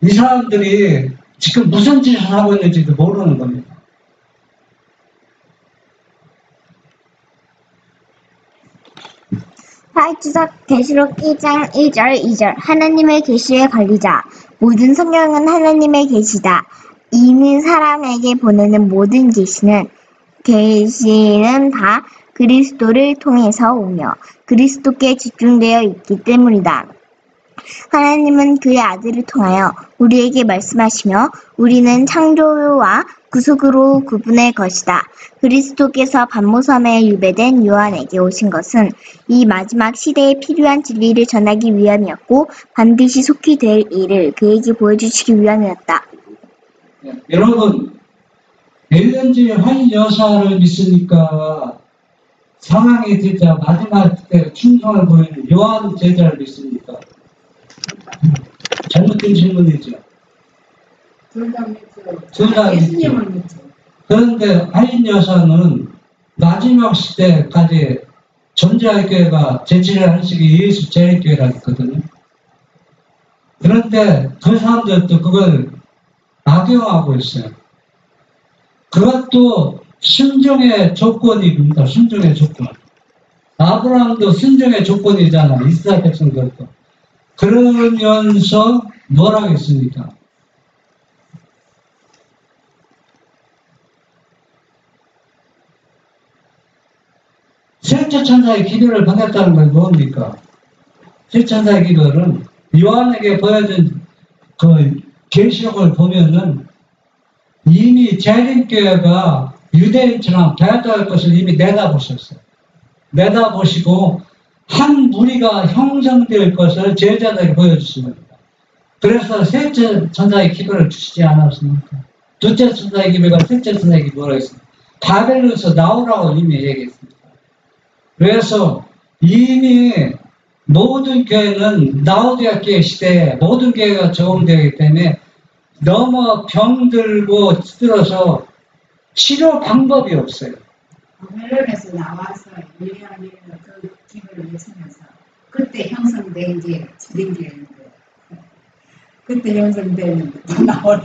이 사람들이 지금 무슨 짓을 하고 있는지도 모르는 겁니다. 사회주석 계시록 1장 1절 2절 하나님의 계시의 관리자 모든 성경은 하나님의 계시다. 이는 사람에게 보내는 모든 계시는 다 그리스도를 통해서 오며 그리스도께 집중되어 있기 때문이다. 하나님은 그의 아들을 통하여 우리에게 말씀하시며 우리는 창조와 구속으로 그분의 것이다. 그리스도께서 반모섬에 유배된 요한에게 오신 것은 이 마지막 시대에 필요한 진리를 전하기 위함이었고 반드시 속히 될 일을 그에게 보여주시기 위함이었다. 여러분 엘렌지 화인 여사를 믿으니까 상황이 되자 마지막 때 충성을 보이는 요한 제자를 믿습니까? 잘못된 질문이죠. 둘 다 믿죠. 둘 다 믿죠. 예수님을 믿죠. 그런데 하인 여사는 마지막 시대까지 존재할 교회가 제7안식이 예수 재림교회라 했거든요. 그런데 그 사람들도 그걸 악용하고 있어요. 그것도 순종의 조건입니다. 순종의 조건. 아브라함도 순종의 조건이잖아. 이스라엘 백성들도. 그러면서 뭘 하겠습니까? 셋째 천사의 기별을 받았다는 건 뭡니까? 셋째 천사의 기별은 요한에게 보여준 그 계시록을 보면은 이미 재림교회가 유대인처럼 되어갈 것을 이미 내다보셨어요. 내다보시고 한 무리가 형성될 것을 제자들에게 보여주십니다. 그래서 셋째 천사의 기별을 주시지 않았습니까? 둘째 천사의 기별과 셋째 천사의 기별을 했습니다. 바벨론에서 나오라고 이미 얘기했습니다. 그래서 이미 모든 교회는 라오디게아 시대에 모든 교회가 적용되기 때문에 너무 병들고 찌들어서 치료 방법이 없어요. 바벨론에서 나와서 1년 그 기회를 외치면서 그때 형성된 게 재림교회인데 그때 형성된 또 나오라.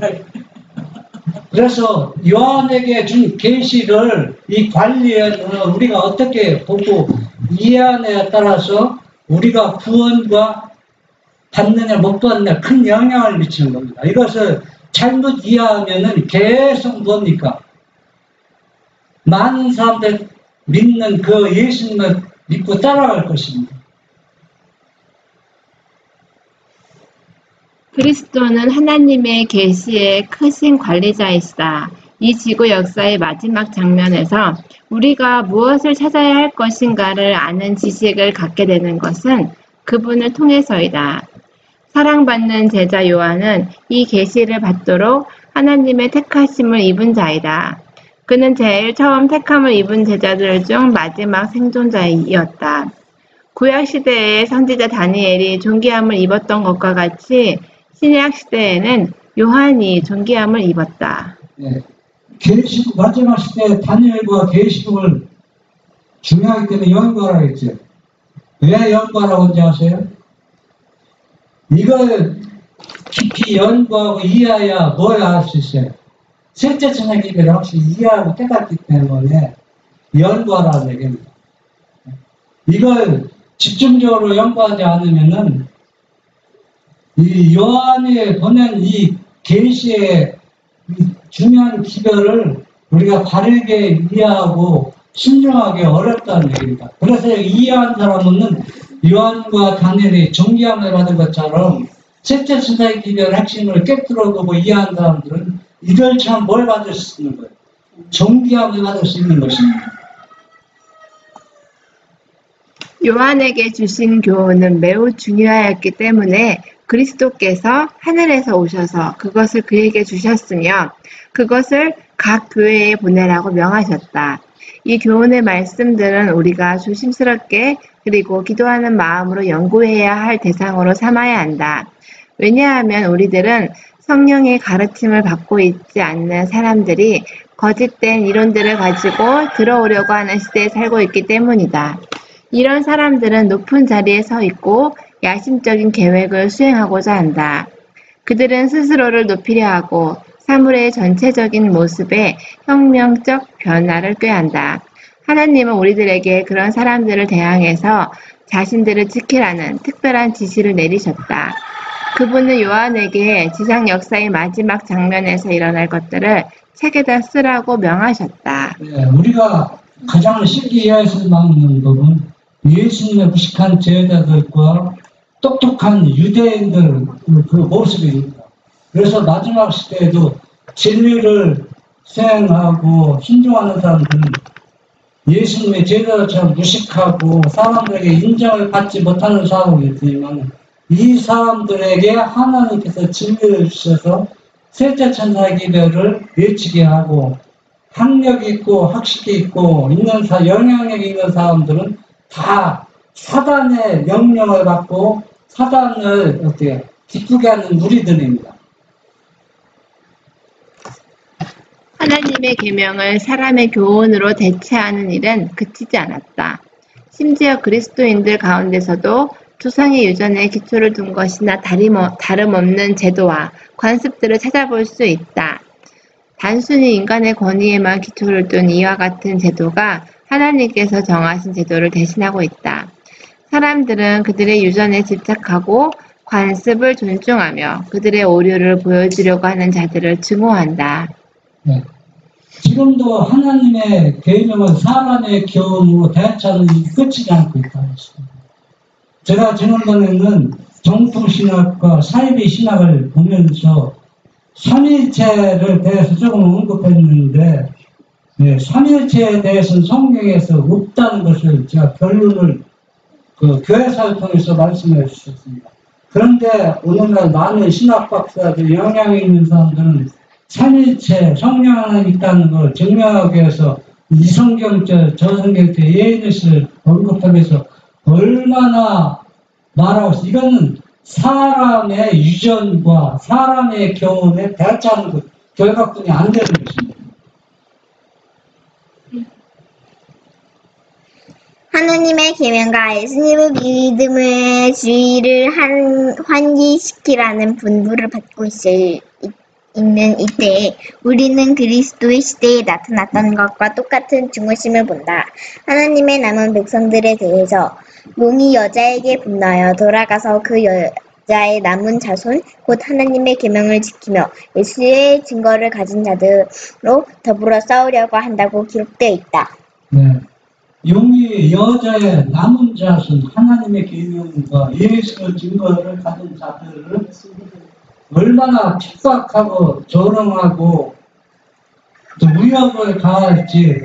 그래서 요한에게 준 계시를 이 관리에는 우리가 어떻게 보고 이해하느냐에 따라서 우리가 구원과 받느냐 못 받느냐 큰 영향을 미치는 겁니다. 이것을 잘못 이해하면은 계속 뭡니까? 많은 사람들 믿는 그 예수님을 믿고 따라갈 것입니다. 그리스도는 하나님의 계시의 크신 관리자이시다. 이 지구 역사의 마지막 장면에서 우리가 무엇을 찾아야 할 것인가를 아는 지식을 갖게 되는 것은 그분을 통해서이다. 사랑받는 제자 요한은 이 계시를 받도록 하나님의 택하심을 입은 자이다. 그는 제일 처음 택함을 입은 제자들 중 마지막 생존자이었다. 구약시대의 선지자 다니엘이 존귀함을 입었던 것과 같이 신약시대에는 요한이 존귀함을 입었다. 네. 계시록 마지막 시대에 다니엘과 계시록을 중요하기 때문에 연구하라고 했죠. 왜 연구하라고 한지 아세요? 이걸 깊이 연구하고 이해해야 뭘 알 수 있어요. 셋째 천사 기별을 확실히 이해하고 깨닫기 때문에 연구하라는 얘기입니다. 이걸 집중적으로 연구하지 않으면은 이 요한이 보낸 이 계시의 중요한 기별을 우리가 바르게 이해하고 순종하기 어렵다는 얘기입니다. 그래서 이해한 사람은 요한과 다니엘이 존귀함을 받은 것처럼 셋째 천사의 기별 핵심을 깨뜨려보고 이해한 사람들은 이들처럼 뭘 받을 수 있는 거예요? 존귀함을 받을 수 있는 것입니다. 요한에게 주신 교훈은 매우 중요하였기 때문에 그리스도께서 하늘에서 오셔서 그것을 그에게 주셨으며 그것을 각 교회에 보내라고 명하셨다. 이 교훈의 말씀들은 우리가 조심스럽게 그리고 기도하는 마음으로 연구해야 할 대상으로 삼아야 한다. 왜냐하면 우리들은 성령의 가르침을 받고 있지 않는 사람들이 거짓된 이론들을 가지고 들어오려고 하는 시대에 살고 있기 때문이다. 이런 사람들은 높은 자리에 서 있고 야심적인 계획을 수행하고자 한다. 그들은 스스로를 높이려 하고 사물의 전체적인 모습에 혁명적 변화를 꾀한다. 하나님은 우리들에게 그런 사람들을 대항해서 자신들을 지키라는 특별한 지시를 내리셨다. 그분은 요한에게 지상 역사의 마지막 장면에서 일어날 것들을 책에다 쓰라고 명하셨다. 네, 우리가 가장 쉽게 이해할 수 있는 부분 예수님의 무식한 제자들과 똑똑한 유대인들 그 모습입니다. 그래서 마지막 시대에도 진리를 수행하고 순종하는 사람들은 예수님의 제자들처럼 무식하고 사람들에게 인정을 받지 못하는 사람이지만 이 사람들에게 하나님께서 진리를 주셔서 셋째 천사의 기별을 외치게 하고 학력 있고 학식이 있고 있는 영향력 있는 사람들은 다 사단의 명령을 받고 사단을 기쁘게 하는 무리들입니다. 하나님의 계명을 사람의 교훈으로 대체하는 일은 그치지 않았다. 심지어 그리스도인들 가운데서도 조상의 유전에 기초를 둔 것이나 다름없는 제도와 관습들을 찾아볼 수 있다. 단순히 인간의 권위에만 기초를 둔 이와 같은 제도가 하나님께서 정하신 제도를 대신하고 있다. 사람들은 그들의 유전에 집착하고 관습을 존중하며 그들의 오류를 보여주려고 하는 자들을 증오한다. 네. 지금도 하나님의 계명은 사람의 교훈으로 대처는 끝이지 않고 있다고 했습니다. 제가 지난번에는 정통신학과 사이비신학을 보면서 삼일체를 대해서 조금 언급했는데, 네, 삼일체에 대해서는 성경에서 없다는 것을 제가 결론을 교회사를 통해서 말씀해 주셨습니다. 그런데 오늘날 많은 신학박사들, 영향이 있는 사람들은 삼일체, 성령 하나님 있다는 걸 증명하기 위해서 이 성경적, 저 성경적 예언을 언급하기 위해서 얼마나 말하고 있어. 이거는 사람의 유전과 사람의 경험에 대처하는 것, 결과뿐이 안 되는 것입니다. 하느님의 계명과 예수님의 믿음의 주의를 환기시키라는 분부를 받고 있는 이때에 우리는 그리스도의 시대에 나타났던 것과 똑같은 중후심을 본다. 하나님의 남은 백성들에 대해서 용이 여자에게 분노하여 돌아가서 그 여자의 남은 자손 곧 하나님의 계명을 지키며 예수의 증거를 가진 자들로 더불어 싸우려고 한다고 기록되어 있다. 네. 용이 여자의 남은 자손, 하나님의 계명과 예수의 증거를 가진 자들을 얼마나 핍박하고 조롱하고 또 위협을 가할지,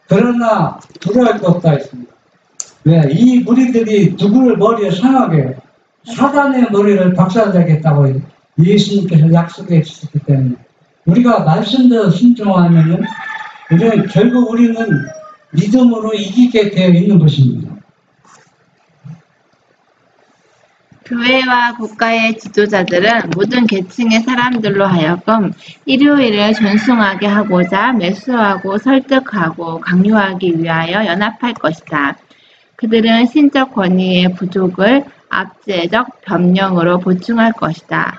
그러나 두려울 것 없다 했습니다. 왜? 이 무리들이 누구를 머리에 상하게 사단의 머리를 박살내겠다고 예수님께서 약속해 주셨기 때문에 우리가 말씀대로 순종하면은 결국 우리는 믿음으로 이기게 되어 있는 것입니다. 교회와 국가의 지도자들은 모든 계층의 사람들로 하여금 일요일을 존숭하게 하고자 매수하고 설득하고 강요하기 위하여 연합할 것이다. 그들은 신적 권위의 부족을 압제적 변명으로 보충할 것이다.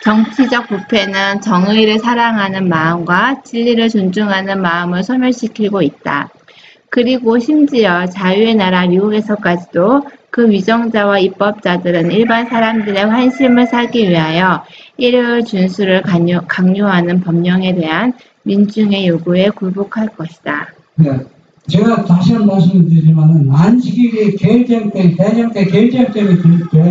정치적 부패는 정의를 사랑하는 마음과 진리를 존중하는 마음을 소멸시키고 있다. 그리고 심지어 자유의 나라 미국에서까지도 그 위정자와 입법자들은 일반 사람들의 환심을 사기 위하여 일요일 준수를 강요하는 법령에 대한 민중의 요구에 굴복할 것이다. 네, 제가 다시 한 번 말씀드리지만 안식일이 개정 때 개정tem이 들 때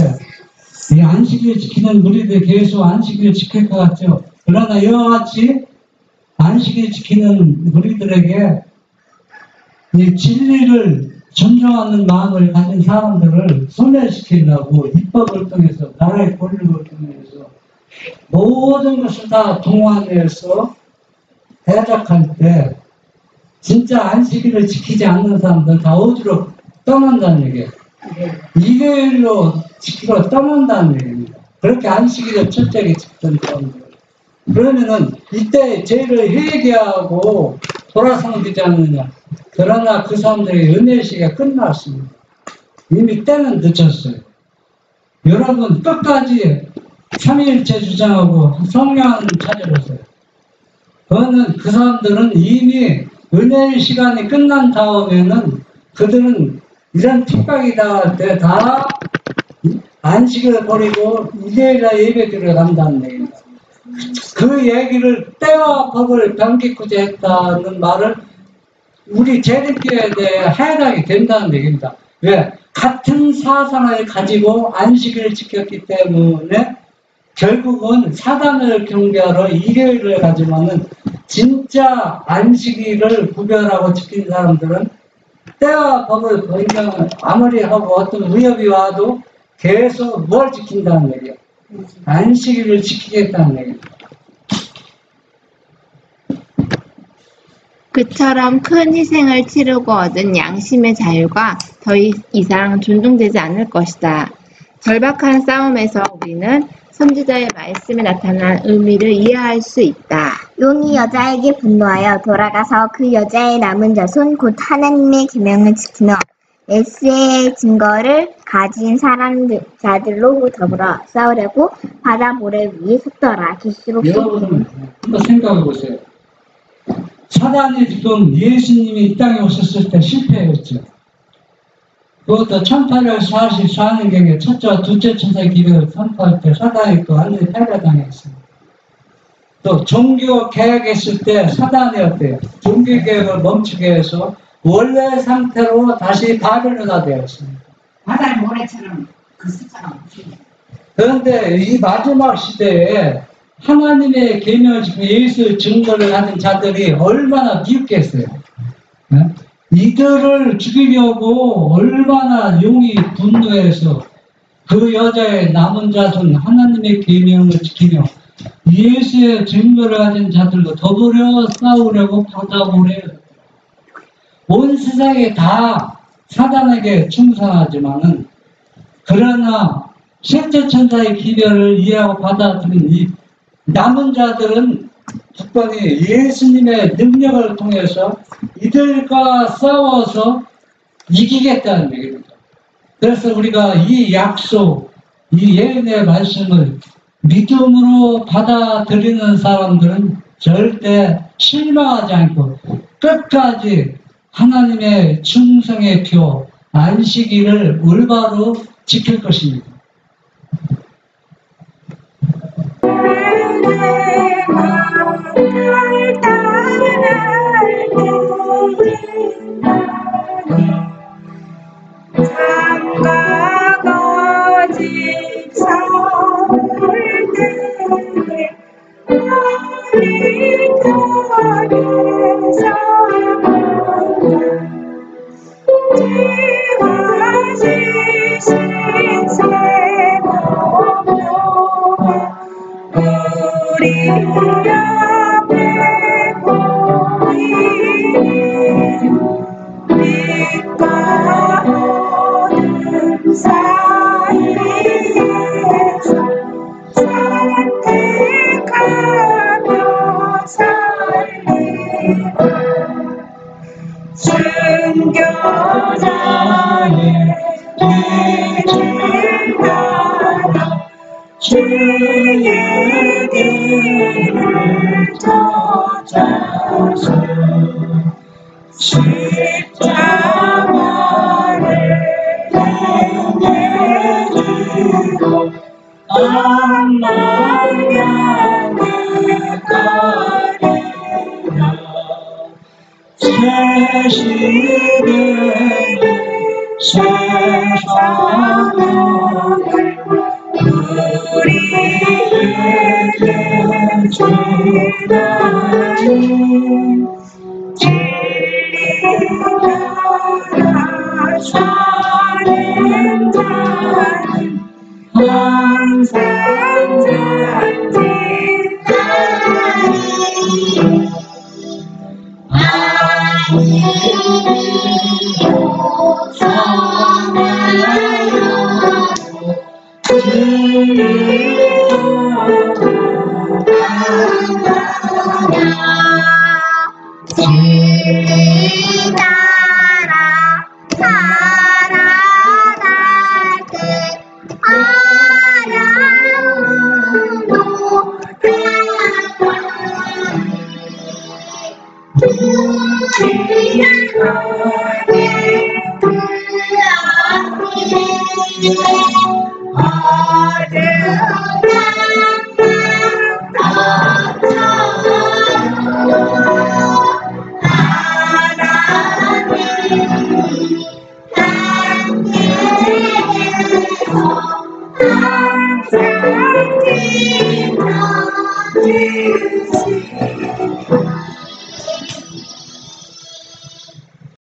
이 안식일 지키는 무리들 계속 안식일을 지킬 것 같죠. 그러나 이와 같이 안식일 지키는 무리들에게 이 진리를 존중하는 마음을 가진 사람들을 소멸시키려고 입법을 통해서, 나라의 권력을 통해서 모든 것을 다 동원해서 대적할 때 진짜 안식일을 지키지 않는 사람들 다 어디로 떠난다는 얘기예요. 일요일로 지키러 떠난다는 얘기입니다. 그렇게 안식일을 철저하게 지키던 사람들. 그러면은 이때 죄를 회개하고 돌아서면 되지 않느냐. 그러나 그 사람들의 은혜의 시기가 끝났습니다. 이미 때는 늦었어요. 여러분 끝까지 삼위일체 주장하고 성령을 찾아보세요. 그 사람들은 이미 은혜의 시간이 끝난 다음에는 그들은 이런 핍박이 당할 때 다 안식을 버리고 일요일에 예배드리러 간다는 얘기입니다. 그 얘기를 때와 법을 변기꾸자 했다는 말을 우리 재림교회에 대해 해당이 된다는 얘기입니다. 왜? 같은 사상을 가지고 안식일을 지켰기 때문에 결국은 사단을 경계하러 일요일을 가지만은 진짜 안식일을 구별하고 지킨 사람들은 때와 법을 변경을 아무리 하고 어떤 위협이 와도 계속 뭘 지킨다는 얘기예요. 안식일을 지키겠다는 얘기입니다. 그처럼 큰 희생을 치르고 얻은 양심의 자유가 더 이상 존중되지 않을 것이다. 절박한 싸움에서 우리는 선지자의 말씀에 나타난 의미를 이해할 수 있다. 용이 여자에게 분노하여 돌아가서 그 여자의 남은 자손 곧 하나님의 계명을 지키며 예수의 증거를 가진 자들로 더불어 싸우려고 바다 모래 위에 섰더라. 계시록 여러분 한번 생각해 보세요. 사단이 지금 예수님이 이 땅에 오셨을 때 실패했죠. 그것도 1844년경에 첫째와 둘째 천사의 기별을 선포할 때 사단이 또 완전히 패배당했습니다. 또 종교 개혁했을 때 사단이 어때요? 종교 개혁을 멈추게 해서 원래 상태로 다시 바벨론화 되었습니다. 바다의 모래처럼 그 숫자가 없습니다. 그런데 이 마지막 시대에 하나님의 계명을 지키고 예수의 증거를 하는 자들이 얼마나 미흡겠어요. 네? 이들을 죽이려고 얼마나 용이 분노해서 그 여자의 남은 자손 하나님의 계명을 지키며 예수의 증거를 가진 자들과 더불어 싸우려고 바다 모래에 온 세상에 다 사단에게 충성하지만은 그러나 셋째 천사의 기별을 이해하고 받아들인 이 남은 자들은 특별히 예수님의 능력을 통해서 이들과 싸워서 이기겠다는 얘기입니다. 그래서 우리가 이 약속, 이 예언의 말씀을 믿음으로 받아들이는 사람들은 절대 실망하지 않고 끝까지 하나님의 충성의 표, 안식일을 올바로 지킬 것입니다. 항상